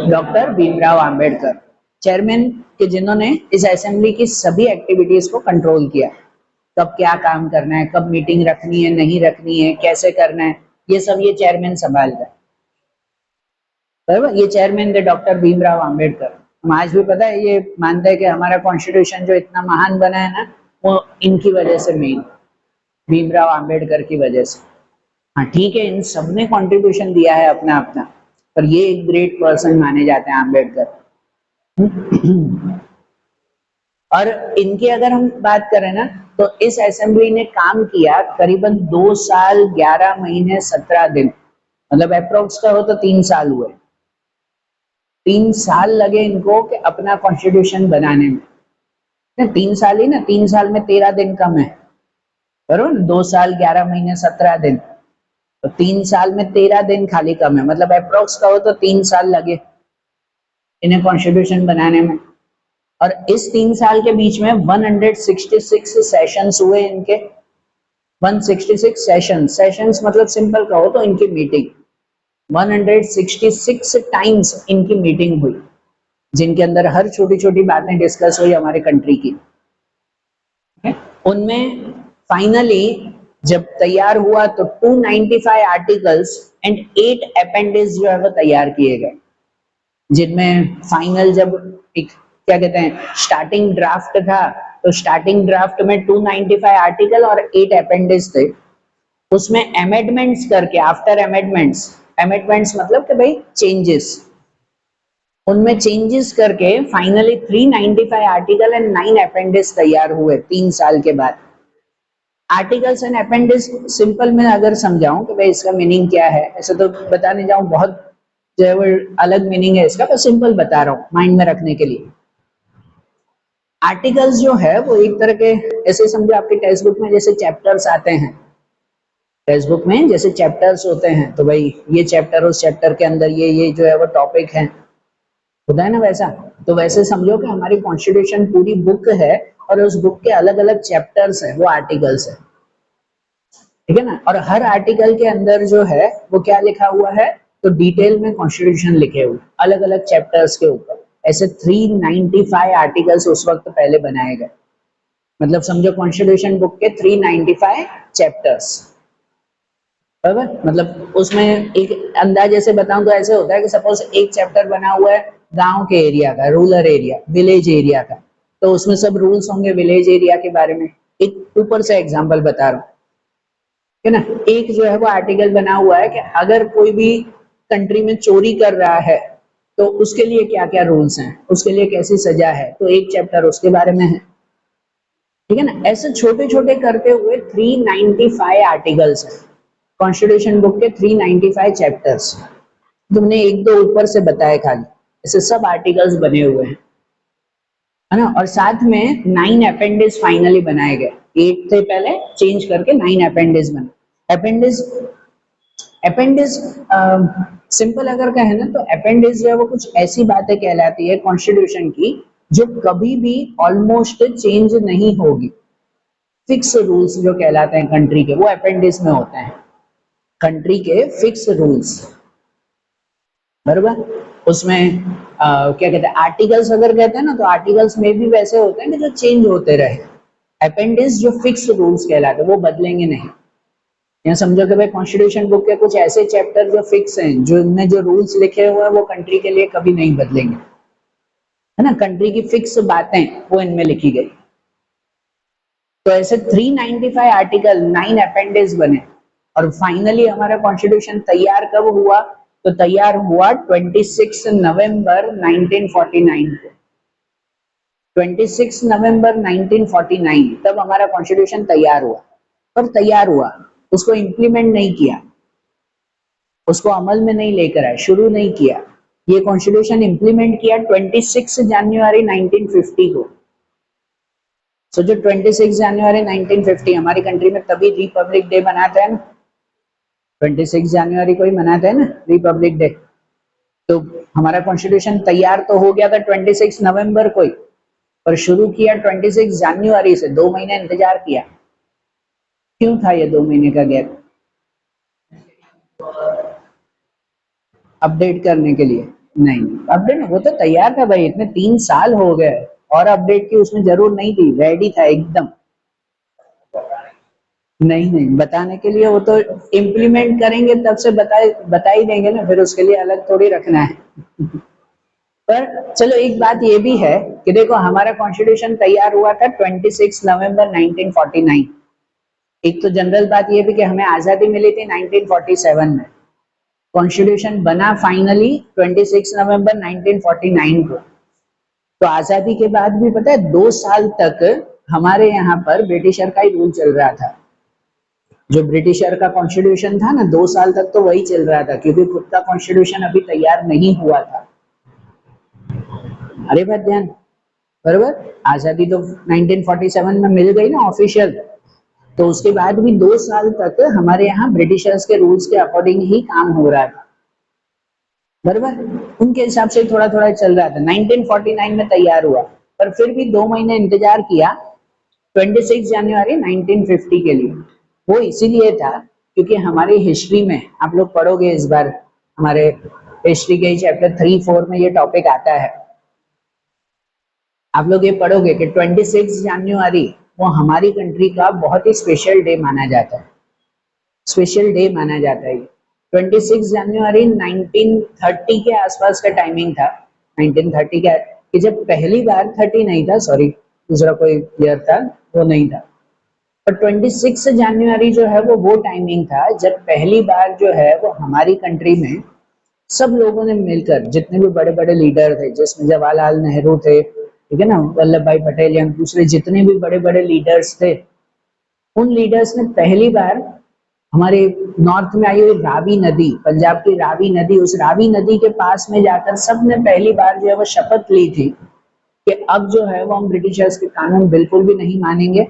[SPEAKER 1] doctor Bhimrao Ambedkar, chairman के जिन्होंने इस असेंबली की सभी एक्टिविटीज को कंट्रोल किया, कब क्या काम करना है, कब मीटिंग रखनी है नहीं रखनी है, कैसे करना है, ये सब ये चेयरमैन संभालता है, बराबर। ये चेयरमैन थे डॉक्टर भीमराव अंबेडकर। हम आज भी पता है ये मानते हैं कि हमारा कॉन्स्टिट्यूशन जो इतना महान बना है ना, वो इनकी वजह से, मेन भीमराव अंबेडकर की वजह से। हाँ ठीक है, इन सब ने कंट्रीब्यूशन दिया है अपना अपना, पर ये एक ग्रेट पर्सन माने जाते हैं अम्बेडकर। और इनकी अगर हम बात करें ना तो इस असेंबली ने काम किया करीबन 2 साल 11 महीने 17 दिन, मतलब अप्रोक्स का हो तो 3 साल हुए, 3 साल लगे इनको कि अपना कॉन्स्टिट्यूशन बनाने में। 3 साल ही ना, 3 साल में 13 दिन कम है, बरोबर, 2 साल 11 महीने 17 दिन, तो 3 साल में 13 दिन खाली कम है, मतलब अप्रोक्स का हो तो 3 साल लगे इन्हें कॉन्स्टिट्यूशन बनाने में। और इस 3 साल के बीच में 166 सेशंस हुए इनके, 166 सेशंस मतलब सिंपल कहो तो इनकी मीटिंग, 166 टाइम्स इनकी मीटिंग हुई, जिनके अंदर हर छोटी छोटी बातें डिस्कस हुई हमारे कंट्री की। उनमें फाइनली जब तैयार हुआ तो 295 आर्टिकल्स एंड 8 अपेंडिक्स जो है वो तैयार किए गए, जिनमें फाइनल जब एक क्या कहते हैं स्टार्टिंग ड्राफ्ट था, तो स्टार्टिंग ड्राफ्ट में 295 आर्टिकल और 8 अपेंडिक्स थे, उसमें अमेंडमेंट्स करके, आफ्टर अमेंडमेंट्स मतलब कि भाई चेंजेस, उनमें चेंजेस करके फाइनली 395 आर्टिकल एंड 9 अपेंडिक्स तैयार हुए 3 साल के बाद। आर्टिकल्स एंड अपेंडिक्स सिंपल में अगर समझाऊं कि भाई इसका मीनिंग क्या है, ऐसे तो बताने जाऊं बहुत जो है वो अलग मीनिंग है इसका, पर सिंपल बता रहा हूं माइंड में रखने के लिए। आर्टिकल्स जो है वो एक तरह के, ऐसे समझो आपके टेक्स्ट बुक में जैसे चैप्टर्स आते हैं, टेक्स्ट बुक में जैसे चैप्टर्स होते हैं, तो भाई ये चैप्टर उस चैप्टर के अंदर ये जो है वो टॉपिक है, होता है ना वैसा। तो वैसे समझो कि हमारी कॉन्स्टिट्यूशन पूरी बुक है और उस बुक के अलग अलग चैप्टर्स हैं, वो आर्टिकल्स है, ठीक है ना। और हर आर्टिकल के अंदर जो है वो क्या लिखा हुआ है, तो डिटेल में कॉन्स्टिट्यूशन लिखे हुए अलग अलग चैप्टर्स के ऊपर। ऐसे 395 आर्टिकल्स उस वक्त पहले बनाए गए, मतलब समझो कॉन्स्टिट्यूशन बुक के 395 चैप्टर्स, बराबर। मतलब उसमें एक अंदाजे से बताऊं तो ऐसे होता है कि सपोज एक चैप्टर बना हुआ है गांव के एरिया का, रूरल एरिया, विलेज एरिया का, तो उसमें सब रूल्स होंगे विलेज एरिया के बारे में। एक ऊपर से एग्जांपल बता रहा हूँ, है ना। एक जो है वो आर्टिकल बना हुआ है कि अगर कोई भी कंट्री में चोरी कर रहा है तो उसके लिए क्या क्या रूल्स हैं, उसके लिए कैसी सजा है, तो एक चैप्टर उसके बारे में है, ठीक है ना। ऐसे छोटे छोटे करते हुए 395 आर्टिकल्स हैं कॉन्स्टिट्यूशन बुक के, 395 चैप्टर्स। तुमने एक दो ऊपर से बताए खाली, ऐसे सब आर्टिकल्स बने हुए हैं, है ना। और साथ में 9 अपेंडिक्स फाइनली बनाए गए, 8 थे पहले, चेंज करके 9 अपेंडिक्स बने। अपेंडिक्स अपेंडिक्स सिंपल अगर कहें ना तो अपेंडिक्स जो है वो कुछ ऐसी बातें कहलाती है कॉन्स्टिट्यूशन की जो कभी भी ऑलमोस्ट चेंज नहीं होगी। फिक्स रूल्स जो कहलाते हैं कंट्री के, वो अपेंडिक्स में होते हैं। कंट्री के फिक्स रूल्स, बराबर। उसमें क्या कहते हैं, आर्टिकल्स अगर कहते हैं ना, तो आर्टिकल्स में भी वैसे होते हैं कि जो चेंज होते रहे। अपेंडिक्स जो फिक्स रूल्स कहलाते हैं वो बदलेंगे नहीं। यहाँ समझो कि भाई कॉन्स्टिट्यूशन बुक के कुछ ऐसे चैप्टर जो फिक्स हैं, जो इनमें जो रूल्स लिखे हुए हैं वो कंट्री के लिए कभी नहीं बदलेंगे, है ना। कंट्री की फिक्स बातें वो इनमें लिखी गई। तो ऐसे 395 आर्टिकल, 9 अपेंडिक्स बने और फाइनली हमारा कॉन्स्टिट्यूशन तैयार कब हुआ? तो तैयार हुआ 26 नवंबर 1949 को। 26 नवंबर 1949 तब हमारा कॉन्स्टिट्यूशन तैयार हुआ। पर तैयार हुआ, उसको इंप्लीमेंट नहीं किया, उसको अमल में नहीं लेकर आए, शुरू नहीं किया। ये कॉन्स्टिट्यूशन इंप्लीमेंट किया 26 जनवरी 1950 को। सो जो 26 जनवरी 1950 हमारी कंट्री में तभी रिपब्लिक डे मनाते हैं ना, 26 जनवरी को ही मनाते हैं ना रिपब्लिक डे। तो हमारा कॉन्स्टिट्यूशन तैयार तो हो गया था 26 नवंबर को ही, पर शुरू किया 26 जनवरी से। 2 महीने इंतजार किया। क्यों था ये 2 महीने का गैप? अपडेट करने के लिए? नहीं, अपडेट वो तो तैयार था भाई, इतने 3 साल हो गए और अपडेट की उसमें जरूर नहीं थी, रेडी था एकदम। नहीं, बताने के लिए वो तो इम्प्लीमेंट करेंगे तब से बता ही देंगे ना, फिर उसके लिए अलग थोड़ी रखना है। पर चलो एक बात ये भी है कि देखो हमारा कॉन्स्टिट्यूशन तैयार हुआ था 26 नवंबर 1949। एक तो जनरल बात ये भी कि हमें आजादी मिली थी 1947 में। कॉन्स्टिट्यूशन बना फाइनली 26 नवंबर 1949 को। तो आजादी के बाद भी पता है 2 साल तक हमारे यहाँ पर ब्रिटिशर का ही रूल चल रहा था। जो ब्रिटिशर का कॉन्स्टिट्यूशन था ना, 2 साल तक तो वही चल रहा था, क्योंकि खुद का कॉन्स्टिट्यूशन अभी तैयार नहीं हुआ था। अरे बात ध्यान, बराबर। आजादी तो 1947 में मिल गई ना ऑफिशियल, तो उसके बाद भी 2 साल तक हमारे यहाँ ब्रिटिशर्स के रूल्स के अकॉर्डिंग ही काम हो रहा था, बराबर। उनके हिसाब से थोड़ा थोड़ा चल रहा था। 1949 में तैयार हुआ, पर फिर भी 2 महीने इंतजार किया 26 जनवरी 1950 के लिए। वो इसीलिए था क्योंकि हमारी हिस्ट्री में आप लोग पढ़ोगे इस बार, हमारे हिस्ट्री के चैप्टर 3-4 में ये टॉपिक आता है। आप लोग ये पढ़ोगे कि 26 जनवरी वो हमारी कंट्री का बहुत ही स्पेशल डे माना जाता है। स्पेशल डे माना जाता है। 26 जनवरी 1930 के आसपास का टाइमिंग था। 1930 का कि जब पहली बार 30 नहीं था, सॉरी दूसरा कोई ईयर था, वो नहीं था। पर 26 जनवरी जो है वो टाइमिंग था जब पहली बार जो है वो हमारी कंट्री में सब लोगों ने मिलकर, जितने भी बड़े बड़े लीडर थे, जिसमें जवाहरलाल नेहरू थे, ठीक है ना, वल्लभ भाई पटेल या दूसरे जितने भी बड़े बड़े लीडर्स थे, उन लीडर्स ने पहली बार हमारे नॉर्थ में आई हुई रावी नदी, पंजाब की रावी नदी, उस रावी नदी के पास में जाकर सबने पहली बार जो है वो शपथ ली थी कि अब जो है वो हम ब्रिटिशर्स के कानून बिल्कुल भी नहीं मानेंगे,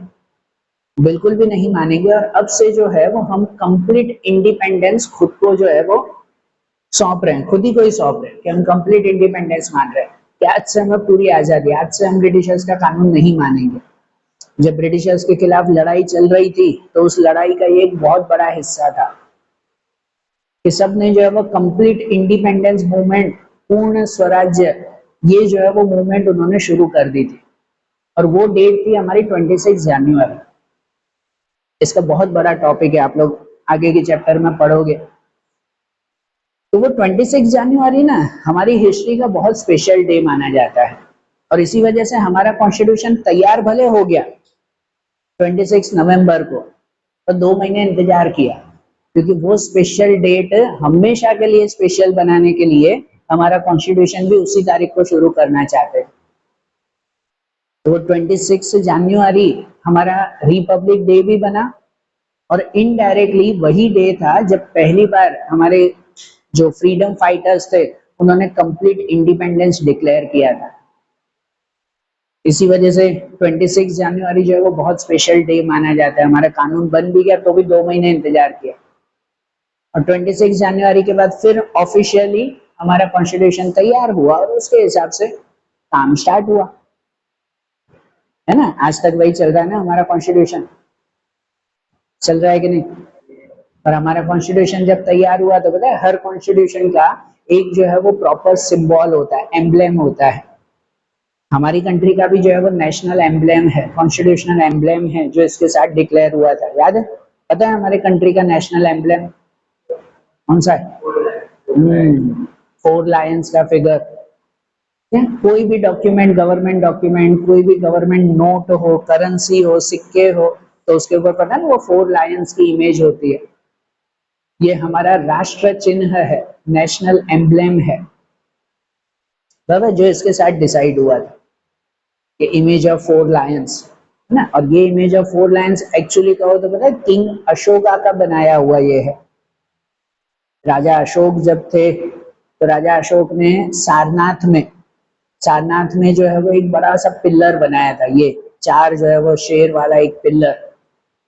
[SPEAKER 1] बिल्कुल भी नहीं मानेंगे, और अब से जो है वो हम कंप्लीट इंडिपेंडेंस खुद को जो है वो सौंप रहे हैं, खुद ही को ही सौंप रहे हैं कि हम कंप्लीट इंडिपेंडेंस मान रहे हैं कि आज से हमें पूरी आजादी, आज से हम ब्रिटिशर्स का कानून नहीं मानेंगे। जब ब्रिटिशर्स के खिलाफ लड़ाई चल रही थी तो उस लड़ाई का ये एक बहुत बड़ा हिस्सा था कि सब ने जो है वो कंप्लीट इंडिपेंडेंस मूवमेंट, पूर्ण स्वराज्य, ये जो है वो मूवमेंट उन्होंने शुरू कर दी थी। और वो डेट थी हमारी 26 जनवरी। इसका बहुत बड़ा टॉपिक है, आप लोग आगे के चैप्टर में पढ़ोगे। तो वो 26 जनवरी ना हमारी हिस्ट्री का बहुत स्पेशल डे माना जाता है, और इसी वजह से हमारा कॉन्स्टिट्यूशन तैयार भले हो गया 26 नवंबर को, तो 2 महीने इंतजार किया, क्योंकि वो स्पेशल डेट हमेशा के लिए स्पेशल बनाने के लिए हमारा कॉन्स्टिट्यूशन भी उसी तारीख को शुरू करना चाहते थे। तो वो 26 जनवरी हमारा रिपब्लिक डे भी बना, और इनडायरेक्टली वही डे था जब पहली बार हमारे जो फ्रीडम फाइटर्स थे उन्होंने कंप्लीट इंडिपेंडेंस डिक्लेयर किया था। इसी वजह से 26 जनवरी जो है वो बहुत स्पेशल डे माना जाता है। हमारा कानून बन भी गया तो भी 2 महीने इंतजार किया। और 26 जनवरी के बाद फिर ऑफिशियली हमारा कॉन्स्टिट्यूशन तैयार हुआ और उसके हिसाब से काम स्टार्ट हुआ, है ना। आज तक वही चल रहा है ना, हमारा कॉन्स्टिट्यूशन चल रहा है कि नहीं। और हमारा कॉन्स्टिट्यूशन जब तैयार हुआ तो पता है हर कॉन्स्टिट्यूशन का एक जो है वो प्रॉपर सिंबल होता है, एम्ब्लेम होता है। हमारी कंट्री का भी जो है वो नेशनल एम्ब्लेम है, कॉन्स्टिट्यूशनल एम्ब्लेम है, जो इसके साथ डिक्लेयर हुआ था, याद है। पता है हमारे कंट्री का नेशनल एम्ब्लेम कौन सा है? 4 लायंस का फिगर। कोई भी डॉक्यूमेंट, गवर्नमेंट डॉक्यूमेंट, कोई भी गवर्नमेंट नोट हो, करेंसी हो, सिक्के हो, तो उसके ऊपर पता है ना वो 4 लायंस की इमेज होती है। ये हमारा राष्ट्र चिन्ह है, नेशनल एम्ब्लेम है बाबा, जो इसके साथ डिसाइड हुआ था कि इमेज ऑफ 4 लायंस, है ना। और ये इमेज ऑफ 4 लायंस एक्चुअली कहो तो पता है किंग अशोका का बनाया हुआ ये है। राजा अशोक जब थे तो राजा अशोक ने सारनाथ में जो है वो एक बड़ा सा पिल्लर बनाया था, ये 4 जो है वो शेर वाला एक पिल्लर।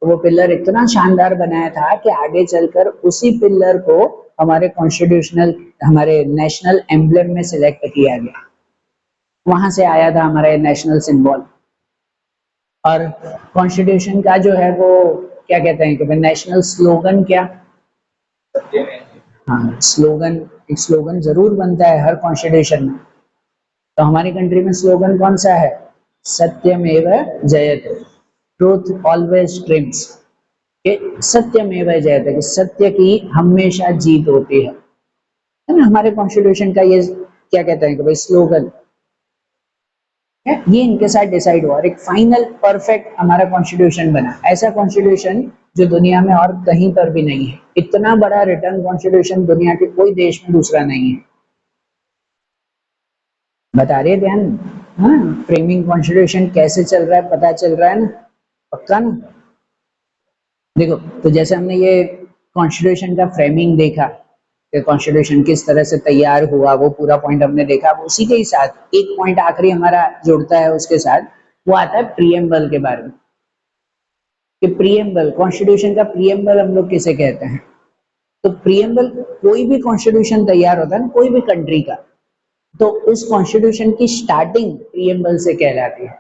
[SPEAKER 1] तो वो पिल्लर इतना शानदार बनाया था कि आगे चलकर उसी पिल्लर को हमारे कॉन्स्टिट्यूशनल, हमारे नेशनल एम्ब्लेम में सिलेक्ट किया गया। वहां से आया था हमारा नेशनल सिंबल। और कॉन्स्टिट्यूशन का जो है वो क्या कहते हैं कि नेशनल स्लोगन क्या? हाँ, स्लोगन, एक स्लोगन जरूर बनता है हर कॉन्स्टिट्यूशन में। तो हमारी कंट्री में स्लोगन कौन सा है? सत्यमेव जयते, ट्रूथ ऑलवेज ट्रिम्स। सत्यमेव जयते, कि सत्य की हमेशा जीत होती है ना। हमारे कॉन्स्टिट्यूशन का ये क्या कहते हैं कि भाई स्लोगन है, ये इनके साथ डिसाइड हुआ और एक फाइनल परफेक्ट हमारा कॉन्स्टिट्यूशन बना। ऐसा कॉन्स्टिट्यूशन जो दुनिया में और कहीं पर भी नहीं है। इतना बड़ा रिटर्न कॉन्स्टिट्यूशन दुनिया के कोई देश में दूसरा नहीं है। बता रहे ध्यान। हाँ, फ्रेमिंग कॉन्स्टिट्यूशन कैसे चल रहा है पता चल रहा है ना, पक्का ना। देखो, तो जैसे हमने ये कॉन्स्टिट्यूशन का फ्रेमिंग देखा कि कॉन्स्टिट्यूशन किस तरह से तैयार हुआ, वो पूरा पॉइंट हमने देखा। उसी के ही साथ एक पॉइंट आखिरी हमारा जुड़ता है उसके साथ, वो आता है प्रीएम्बल के बारे में। कि प्रीएम्बल, कॉन्स्टिट्यूशन का प्रीएम्बल हम लोग किसे कहते हैं? तो प्रीएम्बल, कोई भी कॉन्स्टिट्यूशन तैयार होता है ना कोई भी कंट्री का, तो उस कॉन्स्टिट्यूशन की स्टार्टिंग प्रीएम्बल से कहलाती है।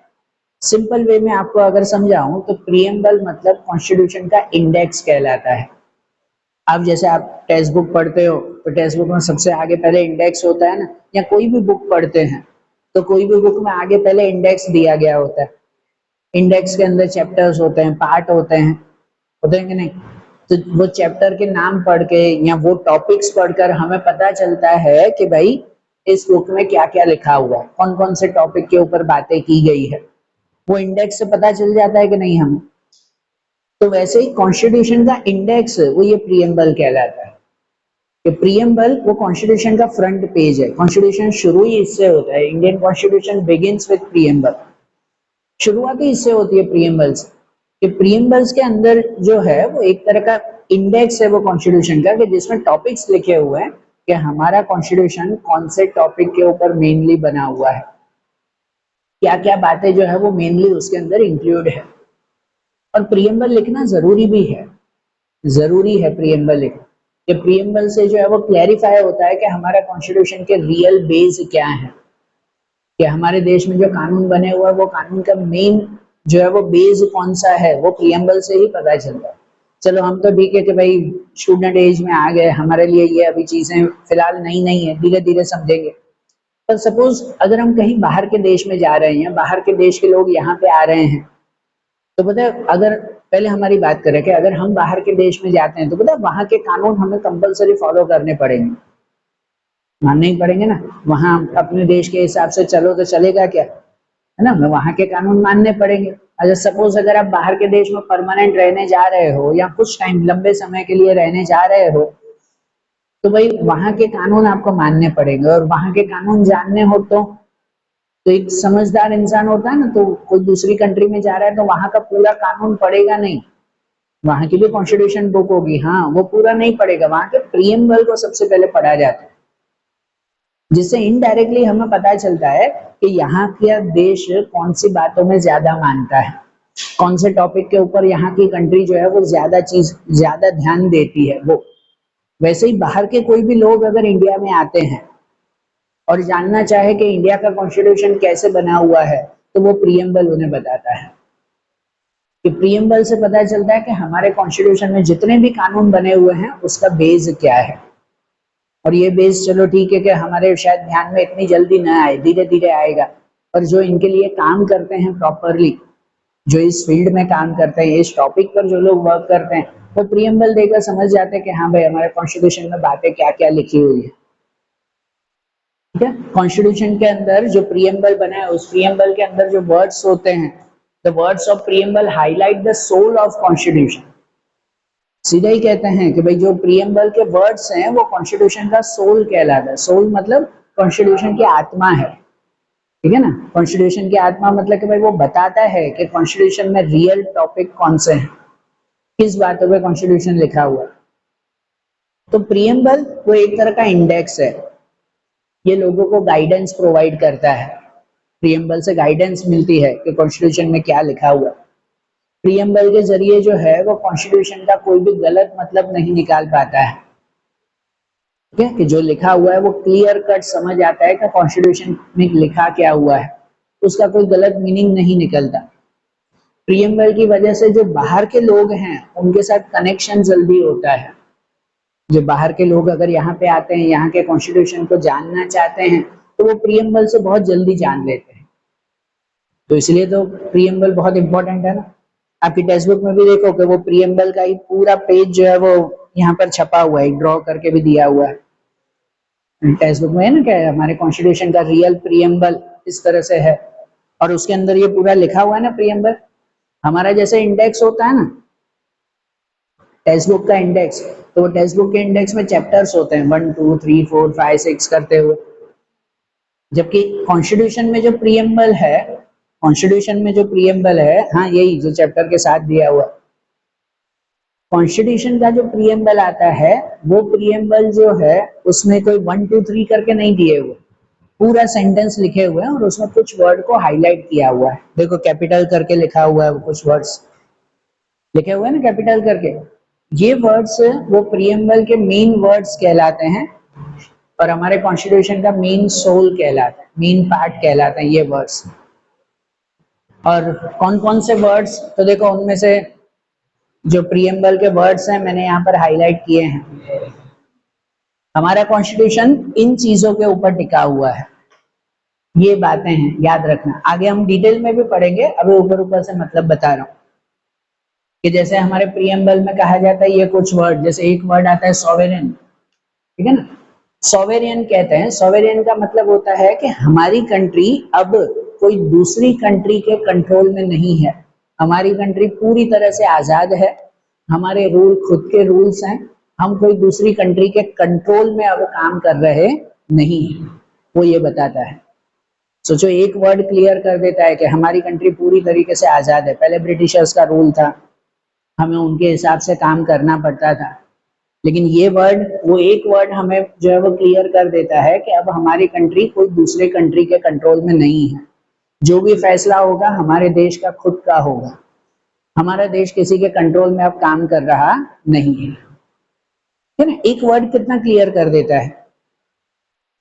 [SPEAKER 1] सिंपल वे में आपको अगर समझाऊं तो प्रीएम्बल मतलब कॉन्स्टिट्यूशन का इंडेक्स कहलाता है। अब जैसे आप टेक्स्ट बुक पढ़ते हो तो टेक्स्ट बुक में सबसे आगे पहले इंडेक्स होता है ना, या कोई भी बुक पढ़ते हैं तो कोई भी बुक में आगे पहले इंडेक्स दिया गया होता है। इंडेक्स के अंदर चैप्टर्स होते हैं, पार्ट होते हैं कि नहीं। तो वो चैप्टर के नाम पढ़ के या वो टॉपिक्स पढ़कर हमें पता चलता है कि भाई इस बुक में क्या क्या लिखा हुआ है, कौन कौन से टॉपिक के ऊपर बातें की गई है, वो इंडेक्स से पता चल जाता है कि नहीं हमें। तो वैसे ही कॉन्स्टिट्यूशन का इंडेक्स वो ये प्रीएम्बल कहलाता है। कि प्रीएम्बल वो कॉन्स्टिट्यूशन का फ्रंट पेज है। कॉन्स्टिट्यूशन शुरू ही इससे होता है। Indian constitution begins with preamble, शुरुआत ही इससे होती है प्रीएम्बल से। कि प्रीएम्बल्स के अंदर जो है वो एक तरह का इंडेक्स है वो कॉन्स्टिट्यूशन का, कि जिसमें टॉपिक्स लिखे हुए हैं कि हमारा कॉन्स्टिट्यूशन कौन से टॉपिक के ऊपर मेनली बना हुआ है, क्या क्या बातें जो है वो मेनली उसके अंदर इंक्लूड है। और प्रीएम्बल लिखना जरूरी भी है, जरूरी है प्रीएम्बल लिखना। कि प्रीएम्बल से जो है वो क्लैरिफाई होता है कि हमारा कॉन्स्टिट्यूशन के रियल बेस क्या है, कि हमारे देश में जो कानून बने हुआ है वो कानून का मेन जो है वो बेस कौन सा है, वो प्रीएम्बल से ही पता चलता है। चलो हम तो ठीक है कि भाई स्टूडेंट एज में आ गए, हमारे लिए ये अभी चीजें फिलहाल नई है, धीरे धीरे समझेंगे। पर सपोज अगर हम कहीं बाहर के देश में जा रहे हैं, बाहर के देश के लोग यहाँ पे आ रहे हैं, तो पता है अगर पहले हमारी बात करें कि अगर हम बाहर के देश में जाते हैं तो पता है वहां के कानून हमें कंपलसरी फॉलो करने पड़ेंगे, मानने ही पड़ेंगे ना। वहां अपने देश के हिसाब से चलो तो चलेगा क्या, है ना। वहां के कानून मानने पड़ेंगे। अच्छा सपोज अगर आप बाहर के देश में परमानेंट रहने जा रहे हो या कुछ टाइम लंबे समय के लिए रहने जा रहे हो, तो भाई वहां के कानून आपको मानने पड़ेंगे। और वहां के कानून जानने हो तो एक समझदार इंसान होता है ना, तो कोई दूसरी कंट्री में जा रहा है तो वहां का पूरा कानून पढ़ेगा नहीं। वहां की भी कॉन्स्टिट्यूशन बुक होगी, हाँ, वो पूरा नहीं पढ़ेगा, वहां के प्रीएम्बल को सबसे पहले पढ़ा जाता है। जिससे इनडायरेक्टली हमें पता चलता है कि यहाँ का देश कौन सी बातों में ज्यादा मानता है, कौन से टॉपिक के ऊपर यहाँ की कंट्री जो है वो ज्यादा ध्यान देती है। वो वैसे ही बाहर के कोई भी लोग अगर इंडिया में आते हैं और जानना चाहे कि इंडिया का कॉन्स्टिट्यूशन कैसे बना हुआ है, तो वो प्रीएम्बल उन्हें बताता है। कि प्रीएम्बल से पता चलता है कि हमारे कॉन्स्टिट्यूशन में जितने भी कानून बने हुए हैं उसका बेस क्या है। और ये बेस चलो ठीक है कि हमारे शायद ध्यान में इतनी जल्दी ना आए, धीरे धीरे आएगा, पर जो इनके लिए काम करते हैं प्रॉपरली, जो इस फील्ड में काम करते हैं, इस टॉपिक पर जो लोग वर्क करते हैं, वो प्रीएम्बल देकर समझ जाते हैं कि हाँ भाई हमारे कॉन्स्टिट्यूशन में बातें क्या क्या लिखी हुई है। ठीक है, कॉन्स्टिट्यूशन के अंदर जो प्रीएम्बल बना है, उस प्रीएम्बल के अंदर जो वर्ड्स होते हैं, the words of preamble highlight the soul of constitution. सीधा ही कहते हैं कि भाई जो प्रीएम्बल के वर्ड्स हैं वो कॉन्स्टिट्यूशन का सोल कहलाता है। सोल मतलब कॉन्स्टिट्यूशन की आत्मा है, ठीक है ना। कॉन्स्टिट्यूशन की आत्मा मतलब कि भाई वो बताता है कि कॉन्स्टिट्यूशन में रियल टॉपिक कौन से हैं, किस बातों पे कॉन्स्टिट्यूशन लिखा हुआ है। तो प्रीएम्बल वो एक तरह का इंडेक्स है, ये लोगों को गाइडेंस प्रोवाइड करता है। प्रीएम्बल से गाइडेंस मिलती है कि कॉन्स्टिट्यूशन में क्या लिखा हुआ है। प्रीएम्बल के जरिए जो है वो कॉन्स्टिट्यूशन का कोई भी गलत मतलब नहीं निकाल पाता है। ठीक है, कि जो लिखा हुआ है वो क्लियर कट समझ आता है कि कॉन्स्टिट्यूशन में लिखा क्या हुआ है, उसका कोई गलत मीनिंग नहीं निकलता। प्रीएम्बल की वजह से जो बाहर के लोग हैं उनके साथ कनेक्शन जल्दी होता है। जो बाहर के लोग अगर यहाँ पे आते हैं, यहाँ के कॉन्स्टिट्यूशन को जानना चाहते हैं, तो वो प्रीएम्बल से बहुत जल्दी जान लेते हैं। तो इसलिए तो प्रीएम्बल बहुत इंपॉर्टेंट है ना। आपकी टेक्स्ट बुक में भी देखो कि वो प्रीएम्बल का ही पूरा पेज जो है वो यहाँ पर छपा हुआ है, ड्रॉ करके भी दिया हुआ है टेक्स्ट बुक में, है ना, क्या हमारे कॉन्स्टिट्यूशन का रियल प्रीएम्बल इस तरह से है। और उसके अंदर ये पूरा लिखा हुआ है ना प्रीएम्बल। हमारा जैसे इंडेक्स होता है ना, टेक्स्ट बुक का इंडेक्स, तो वो टेक्स्ट बुक के इंडेक्स में चैप्टर्स होते हैं 1 2 3 4 5 6 करते हुए। जबकि कॉन्स्टिट्यूशन में जो प्रीएम्बल है, कॉन्स्टिट्यूशन में जो प्रीएम्बल है, हाँ यही जो चैप्टर के साथ दिया हुआ, कॉन्स्टिट्यूशन का जो प्रीएम्बल आता है, वो प्रीएम्बल जो है उसमें कोई 1 2 3 करके नहीं दिए हुए, पूरा सेंटेंस लिखे हुए हैं और उसमें कुछ वर्ड को हाईलाइट किया हुआ है। देखो कैपिटल करके लिखा हुआ है, कुछ वर्ड्स लिखे हुए हैं ना कैपिटल करके। ये वर्ड्स वो प्रीएम्बल के मेन वर्ड्स कहलाते हैं और हमारे कॉन्स्टिट्यूशन का मेन सोल कहलाता है, मेन पार्ट कहलाते हैं ये वर्ड्स। और कौन कौन से वर्ड्स, तो देखो उनमें से जो प्रीएम्बल के वर्ड्स हैं मैंने यहाँ पर हाईलाइट किए हैं। हमारा कॉन्स्टिट्यूशन इन चीजों के ऊपर टिका हुआ है, ये बातें हैं, याद रखना। आगे हम डिटेल में भी पढ़ेंगे, अभी ऊपर ऊपर से मतलब बता रहा हूँ कि जैसे हमारे प्रीएम्बल में कहा जाता है ये कुछ वर्ड, जैसे एक वर्ड आता है सॉवेरेन, ठीक है ना। सॉवेरियन कहते हैं, सॉवेरियन का मतलब होता है कि हमारी कंट्री अब कोई दूसरी कंट्री के कंट्रोल में नहीं है, हमारी कंट्री पूरी तरह से आजाद है, हमारे रूल खुद के रूल्स हैं, हम कोई दूसरी कंट्री के कंट्रोल में अब काम कर रहे नहीं है, वो ये बताता है। सोचो एक वर्ड क्लियर कर देता है कि हमारी कंट्री पूरी तरीके से आजाद है। पहले ब्रिटिशर्स का रूल था, हमें उनके हिसाब से काम करना पड़ता था, लेकिन ये वर्ड, वो एक वर्ड हमें जो है वो क्लियर कर देता है कि अब हमारी कंट्री कोई दूसरे कंट्री के कंट्रोल में नहीं है, जो भी फैसला होगा हमारे देश का खुद का होगा, हमारा देश किसी के कंट्रोल में अब काम कर रहा नहीं है ना। एक वर्ड कितना क्लियर कर देता है,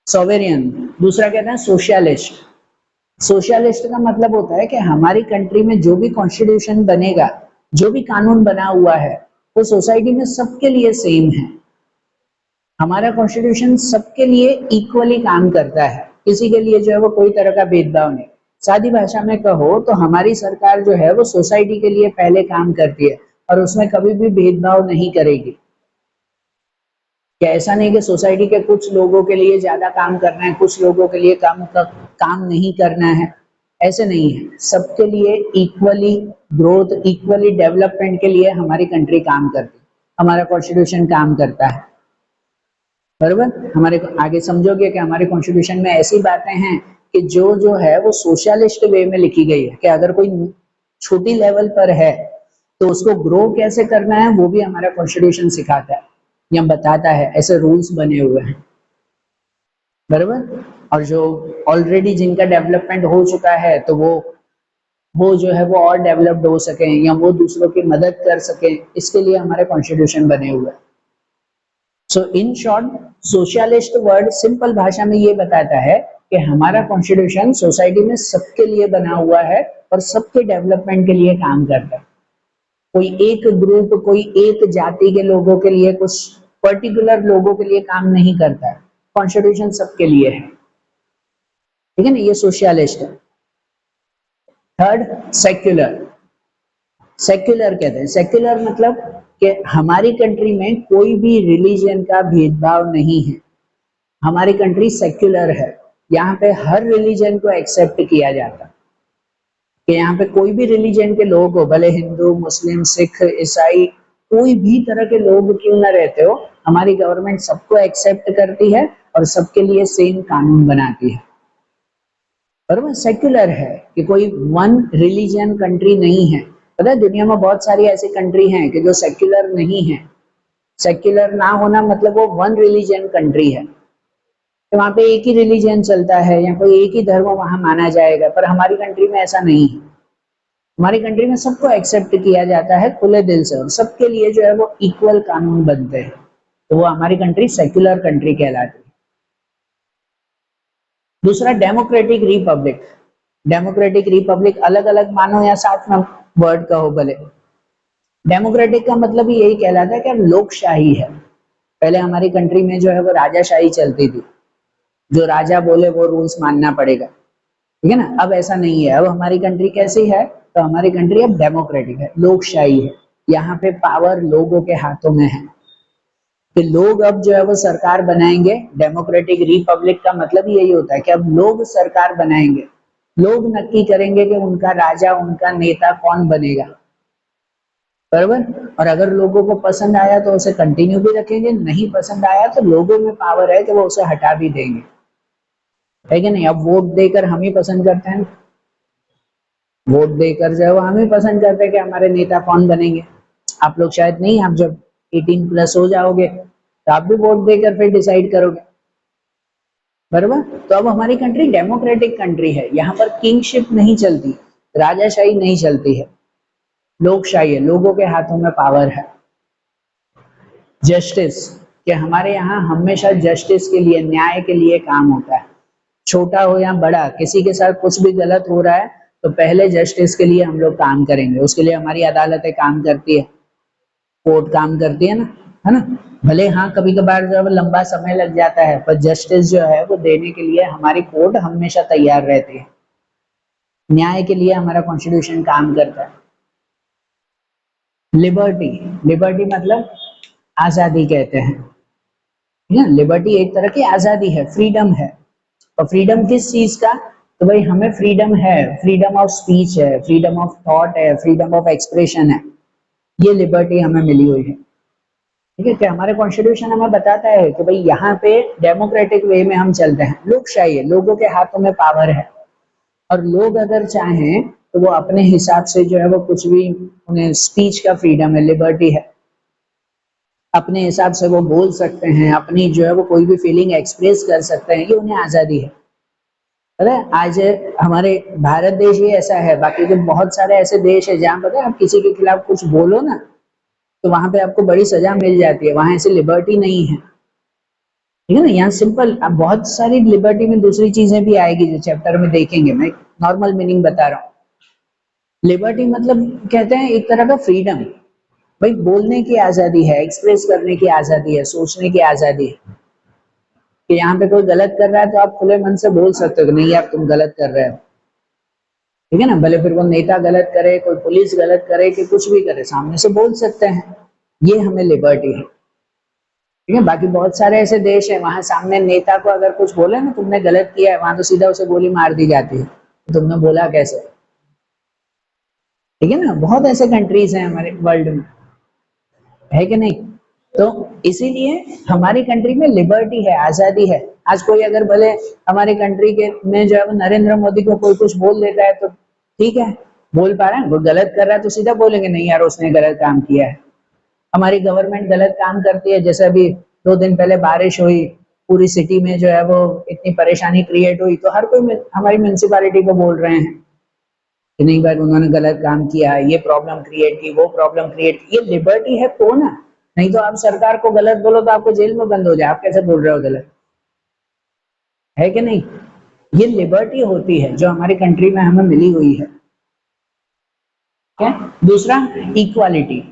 [SPEAKER 1] सॉवेरियन। दूसरा कहते हैं सोशलिस्ट। सोशलिस्ट का मतलब होता है कि हमारी कंट्री में जो भी कॉन्स्टिट्यूशन बनेगा, जो भी कानून बना हुआ है, वो सोसाइटी में सबके लिए सेम है। हमारा कॉन्स्टिट्यूशन सबके लिए इक्वली काम करता है, किसी के लिए जो है वो कोई तरह का भेदभाव नहीं। सादी भाषा में कहो तो हमारी सरकार जो है वो सोसाइटी के लिए पहले काम करती है और उसमें कभी भी भेदभाव नहीं करेगी। क्या ऐसा नहीं कि सोसाइटी के कुछ लोगों के लिए ज्यादा काम करना है, कुछ लोगों के लिए काम नहीं करना है, ऐसे नहीं है। सबके लिए इक्वली ग्रोथ, इक्वली डेवलपमेंट के लिए हमारी कंट्री काम करती है, हमारा कॉन्स्टिट्यूशन काम करता है, बराबर। हमारे आगे समझोगे कि हमारे कॉन्स्टिट्यूशन में ऐसी बातें हैं कि जो है वो सोशलिस्ट वे में लिखी गई है, कि अगर कोई छोटी लेवल पर है तो उसको ग्रो कैसे करना है वो भी हमारा कॉन्स्टिट्यूशन सिखाता है या बताता है, ऐसे रूल्स बने हुए हैं, बराबर। और जो ऑलरेडी जिनका डेवलपमेंट हो चुका है तो वो जो है वो और डेवलप्ड हो सके या वो दूसरों की मदद कर सके, इसके लिए हमारे कॉन्स्टिट्यूशन बने हुए हैं। So in short socialist word simple भाषा में ये बताता है कि हमारा कॉन्स्टिट्यूशन सोसाइटी में सबके लिए बना हुआ है और सबके डेवलपमेंट के लिए काम करता है। कोई एक ग्रुप, कोई एक जाति के लोगों के लिए, कुछ पर्टिकुलर लोगों के लिए काम नहीं करता है। कॉन्स्टिट्यूशन सबके लिए है, ठीक है ना, ये सोशलिस्ट है। Third, secular. सेक्युलर कहते हैं, सेक्युलर मतलब कि हमारी कंट्री में कोई भी रिलीजन का भेदभाव नहीं है। हमारी कंट्री सेक्युलर है, यहाँ पे हर रिलीजन को एक्सेप्ट किया जाता है कि यहाँ पे कोई भी रिलीजन के लोग हो, भले हिंदू, मुस्लिम, सिख, ईसाई, कोई भी तरह के लोग क्यों ना रहते हो, हमारी गवर्नमेंट सबको एक्सेप्ट करती है और सबके लिए सेम कानून बनाती है। पर वो सेक्युलर है कि कोई वन रिलीजन कंट्री नहीं है। पता है दुनिया में बहुत सारी ऐसी कंट्री हैं कि जो सेक्युलर नहीं है। सेक्युलर ना होना मतलब वो वन रिलीजन कंट्री है, तो वहां पे एक ही रिलीजन चलता है या कोई एक ही धर्म वहां माना जाएगा। पर हमारी कंट्री में ऐसा नहीं है। हमारी कंट्री में सबको एक्सेप्ट किया जाता है खुले दिल से और सबके लिए जो है वो इक्वल कानून बनते हैं, तो वो हमारी कंट्री सेक्युलर कंट्री कहलाती है। दूसरा, डेमोक्रेटिक रिपब्लिक। डेमोक्रेटिक रिपब्लिक अलग अलग मानो या साथ में वर्ड कहो भले। डेमोक्रेटिक का मतलब ही यही कहलाता है कि अब लोकशाही है। पहले हमारी कंट्री में जो है वो राजाशाही चलती थी, जो राजा बोले वो रूल्स मानना पड़ेगा, ठीक है ना। अब ऐसा नहीं है। अब हमारी कंट्री कैसी है, तो हमारी कंट्री अब डेमोक्रेटिक है, लोकशाही है। यहाँ पे पावर लोगों के हाथों में है कि लोग अब जो है वो सरकार बनाएंगे। डेमोक्रेटिक रिपब्लिक का मतलब यही होता है कि अब लोग सरकार बनाएंगे, लोग नक्की करेंगे कि उनका राजा, उनका नेता कौन बनेगा, बराबर। और अगर लोगों को पसंद आया तो उसे कंटिन्यू भी रखेंगे, नहीं पसंद आया तो लोगों में पावर है कि वो उसे हटा भी देंगे, है कि नहीं। अब वोट देकर हम ही पसंद करते हैं, वोट देकर जो है वो हम ही पसंद करते हैं कि हमारे नेता कौन बनेंगे। आप लोग शायद नहीं, आप जब 18+ हो जाओगे तो आप भी वोट देकर फिर डिसाइड करोगे, बराबर। तो अब हमारी कंट्री डेमोक्रेटिक कंट्री है, यहाँ पर किंगशिप नहीं चलती, राजाशाही नहीं चलती है, लोकशाही है, लोगों के हाथों में पावर है। जस्टिस, कि हमारे यहाँ हमेशा जस्टिस के लिए, न्याय के लिए काम होता है। छोटा हो या बड़ा, किसी के साथ कुछ भी गलत हो रहा है तो पहले जस्टिस के लिए हम लोग काम करेंगे। उसके लिए हमारी अदालतें काम करती है, कोर्ट काम करती है ना। भले हाँ कभी कभार जो है लंबा समय लग जाता है, पर जस्टिस जो है वो देने के लिए हमारी कोर्ट हमेशा तैयार रहती है। न्याय के लिए हमारा कॉन्स्टिट्यूशन काम करता है। लिबर्टी, लिबर्टी मतलब आजादी कहते हैं, ठीक है। लिबर्टी एक तरह की आजादी है, फ्रीडम है। और फ्रीडम किस चीज का, तो भाई हमें फ्रीडम है, फ्रीडम ऑफ स्पीच है, फ्रीडम ऑफ थॉट है, फ्रीडम ऑफ एक्सप्रेशन है, ये लिबर्टी हमें मिली हुई है, ठीक है। कि हमारे कॉन्स्टिट्यूशन हमें बताता है कि भाई यहाँ पे डेमोक्रेटिक वे में हम चलते हैं, लोकशाही है, लोगों के हाथों में पावर है और लोग अगर चाहें तो वो अपने हिसाब से जो है वो कुछ भी, उन्हें स्पीच का फ्रीडम है, लिबर्टी है, अपने हिसाब से वो बोल सकते हैं, अपनी जो है वो कोई भी फीलिंग एक्सप्रेस कर सकते हैं, ये उन्हें आजादी है। पता है आज हमारे भारत देश ही ऐसा है, बाकी जो बहुत सारे ऐसे देश है जहाँ पता है आप किसी के खिलाफ कुछ बोलो ना तो वहां पे आपको बड़ी सजा मिल जाती है, वहां ऐसी लिबर्टी नहीं है, ठीक है ना। यहाँ सिंपल, अब बहुत सारी लिबर्टी में दूसरी चीजें भी आएगी जो चैप्टर में देखेंगे, मैं नॉर्मल मीनिंग बता रहा हूँ। लिबर्टी मतलब कहते हैं एक तरह का फ्रीडम, भाई बोलने की आजादी है, एक्सप्रेस करने की आजादी है, सोचने की आजादी है, कि यहाँ पे कोई गलत कर रहा है तो आप खुले मन से बोल सकते हो कि नहीं यार तुम गलत कर रहे हो, ठीक है ना। भले फिर वो नेता गलत करे, कोई पुलिस गलत करे, कि कुछ भी करे, सामने से बोल सकते हैं, ये हमें लिबर्टी है, ठीक है। बाकी बहुत सारे ऐसे देश है वहां सामने नेता को अगर कुछ बोले ना तुमने गलत किया है, वहां तो सीधा उसे गोली मार दी जाती है, तो तुमने बोला कैसे, ठीक है ना। बहुत ऐसे कंट्रीज हैं हमारे वर्ल्ड में, है कि नहीं। तो इसीलिए हमारी कंट्री में लिबर्टी है, आजादी है। आज कोई अगर भले हमारी कंट्री के में जो है वो नरेंद्र मोदी को कोई कुछ बोल देता है तो ठीक है, बोल पा रहा है, वो गलत कर रहा है तो सीधा बोलेंगे नहीं यार उसने गलत काम किया है। हमारी गवर्नमेंट गलत काम करती है, जैसे अभी 2 दिन पहले बारिश हुई, पूरी सिटी में जो है वो इतनी परेशानी क्रिएट हुई, तो हर कोई हमारी म्यूनसिपालिटी को बोल रहे हैं कि नहीं भाई उन्होंने गलत काम किया है, ये प्रॉब्लम क्रिएट की, वो प्रॉब्लम क्रिएट की। ये लिबर्टी है तो ना, नहीं तो आप सरकार को गलत बोलो तो आपको जेल में बंद हो जाए, आप कैसे बोल रहे हो गलत, है कि नहीं? ये लिबर्टी होती है जो हमारी कंट्री में हमें मिली हुई है। क्या दूसरा, इक्वालिटी,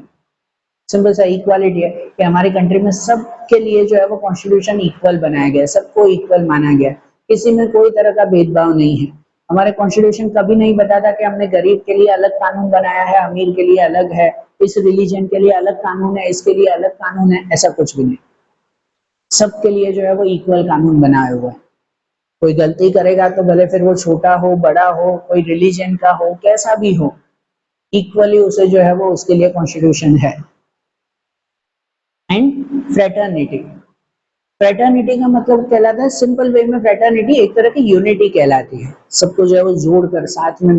[SPEAKER 1] सिंपल सा इक्वालिटी है कि हमारी कंट्री में सबके लिए जो है वो कॉन्स्टिट्यूशन इक्वल बनाया गया है, सबको इक्वल माना गया है, किसी में कोई तरह का भेदभाव नहीं है। हमारे कॉन्स्टिट्यूशन कभी नहीं बताता कि हमने गरीब के लिए अलग कानून बनाया है, अमीर के लिए अलग है, इस रिलीजन के लिए अलग कानून है, इसके लिए अलग कानून है, ऐसा कुछ भी नहीं। सबके लिए जो है वो इक्वल कानून बनाया हुआ है। कोई गलती करेगा तो भले फिर वो छोटा हो बड़ा हो, कोई रिलीजन का हो, कैसा भी हो, इक्वली उसे जो है वो उसके लिए कॉन्स्टिट्यूशन है। एंड फ्रेटर्निटी, फ्रेटर्निटी का मतलब कहलाता है, सिंपल वे में फ्रेटर्निटी एक तरह की यूनिटी कहलाती है, सबको जो है वो जोड़कर साथ में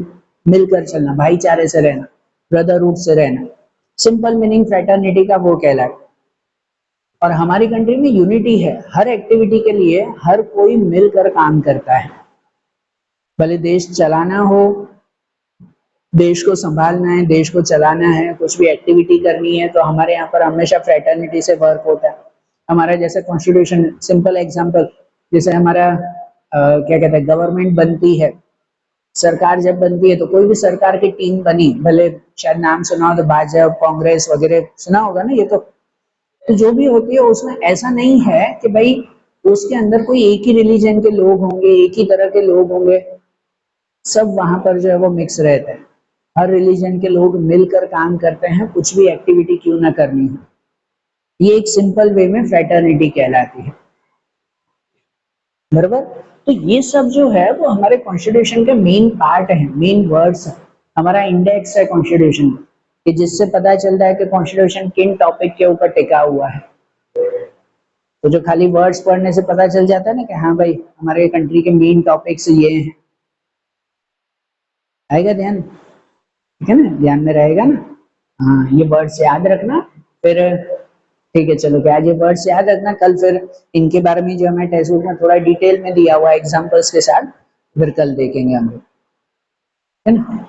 [SPEAKER 1] मिलकर चलना, भाईचारे से रहना, ब्रदरहुड से रहना, सिंपल मीनिंग फ्रेटर्निटी का वो कहलाता है। और हमारी कंट्री में यूनिटी है, हर एक्टिविटी के लिए हर कोई मिलकर काम करता है, भले देश चलाना हो, देश को संभालना है, देश को चलाना है, कुछ भी एक्टिविटी करनी है, तो हमारे यहाँ पर हमेशा फ्रेटर्निटी से वर्क होता है। हमारा जैसे कॉन्स्टिट्यूशन, सिंपल एग्जांपल, जैसे हमारा क्या कहते हैं, गवर्नमेंट बनती है, सरकार जब बनती है तो कोई भी सरकार की टीम बनी, भले शायद नाम सुना हो तो भाजपा, कांग्रेस वगैरह सुना होगा ना, ये तो जो भी होती है उसमें ऐसा नहीं है कि भाई उसके अंदर कोई एक ही रिलीजन के लोग होंगे, एक ही तरह के लोग होंगे, सब वहां पर जो है वो मिक्स रहते हैं, हर रिलीजन के लोग मिलकर काम करते हैं, कुछ भी एक्टिविटी क्यों ना करनी हो। ये एक सिंपल वे में फ्रेटर्निटी कहलाती है, बराबर। तो ये सब जो है वो हमारे कॉन्स्टिट्यूशन के मेन पार्ट है, मेन वर्ड्स है, हमारा इंडेक्स है कॉन्स्टिट्यूशन कि जिससे पता चलता है कि कॉन्स्टिट्यूशन किन टॉपिक के ऊपर टिका हुआ है। तो जो खाली वर्ड्स पढ़ने से पता चल जाता है ना कि हाँ भाई हमारे कंट्री के मेन टॉपिक्स ये हैं, आएगा ध्यान, ठीक है ना, ध्यान में रहेगा ना। हाँ, ये वर्ड्स याद रखना, फिर ठीक है, चलो क्या, आज ये वर्ड्स याद रखना, कल फिर इनके बारे में जो हमें टेक्स्ट बुक में थोड़ा डिटेल में दिया हुआ है एग्जांपल्स के साथ, फिर कल देखेंगे हम लोग, है ना।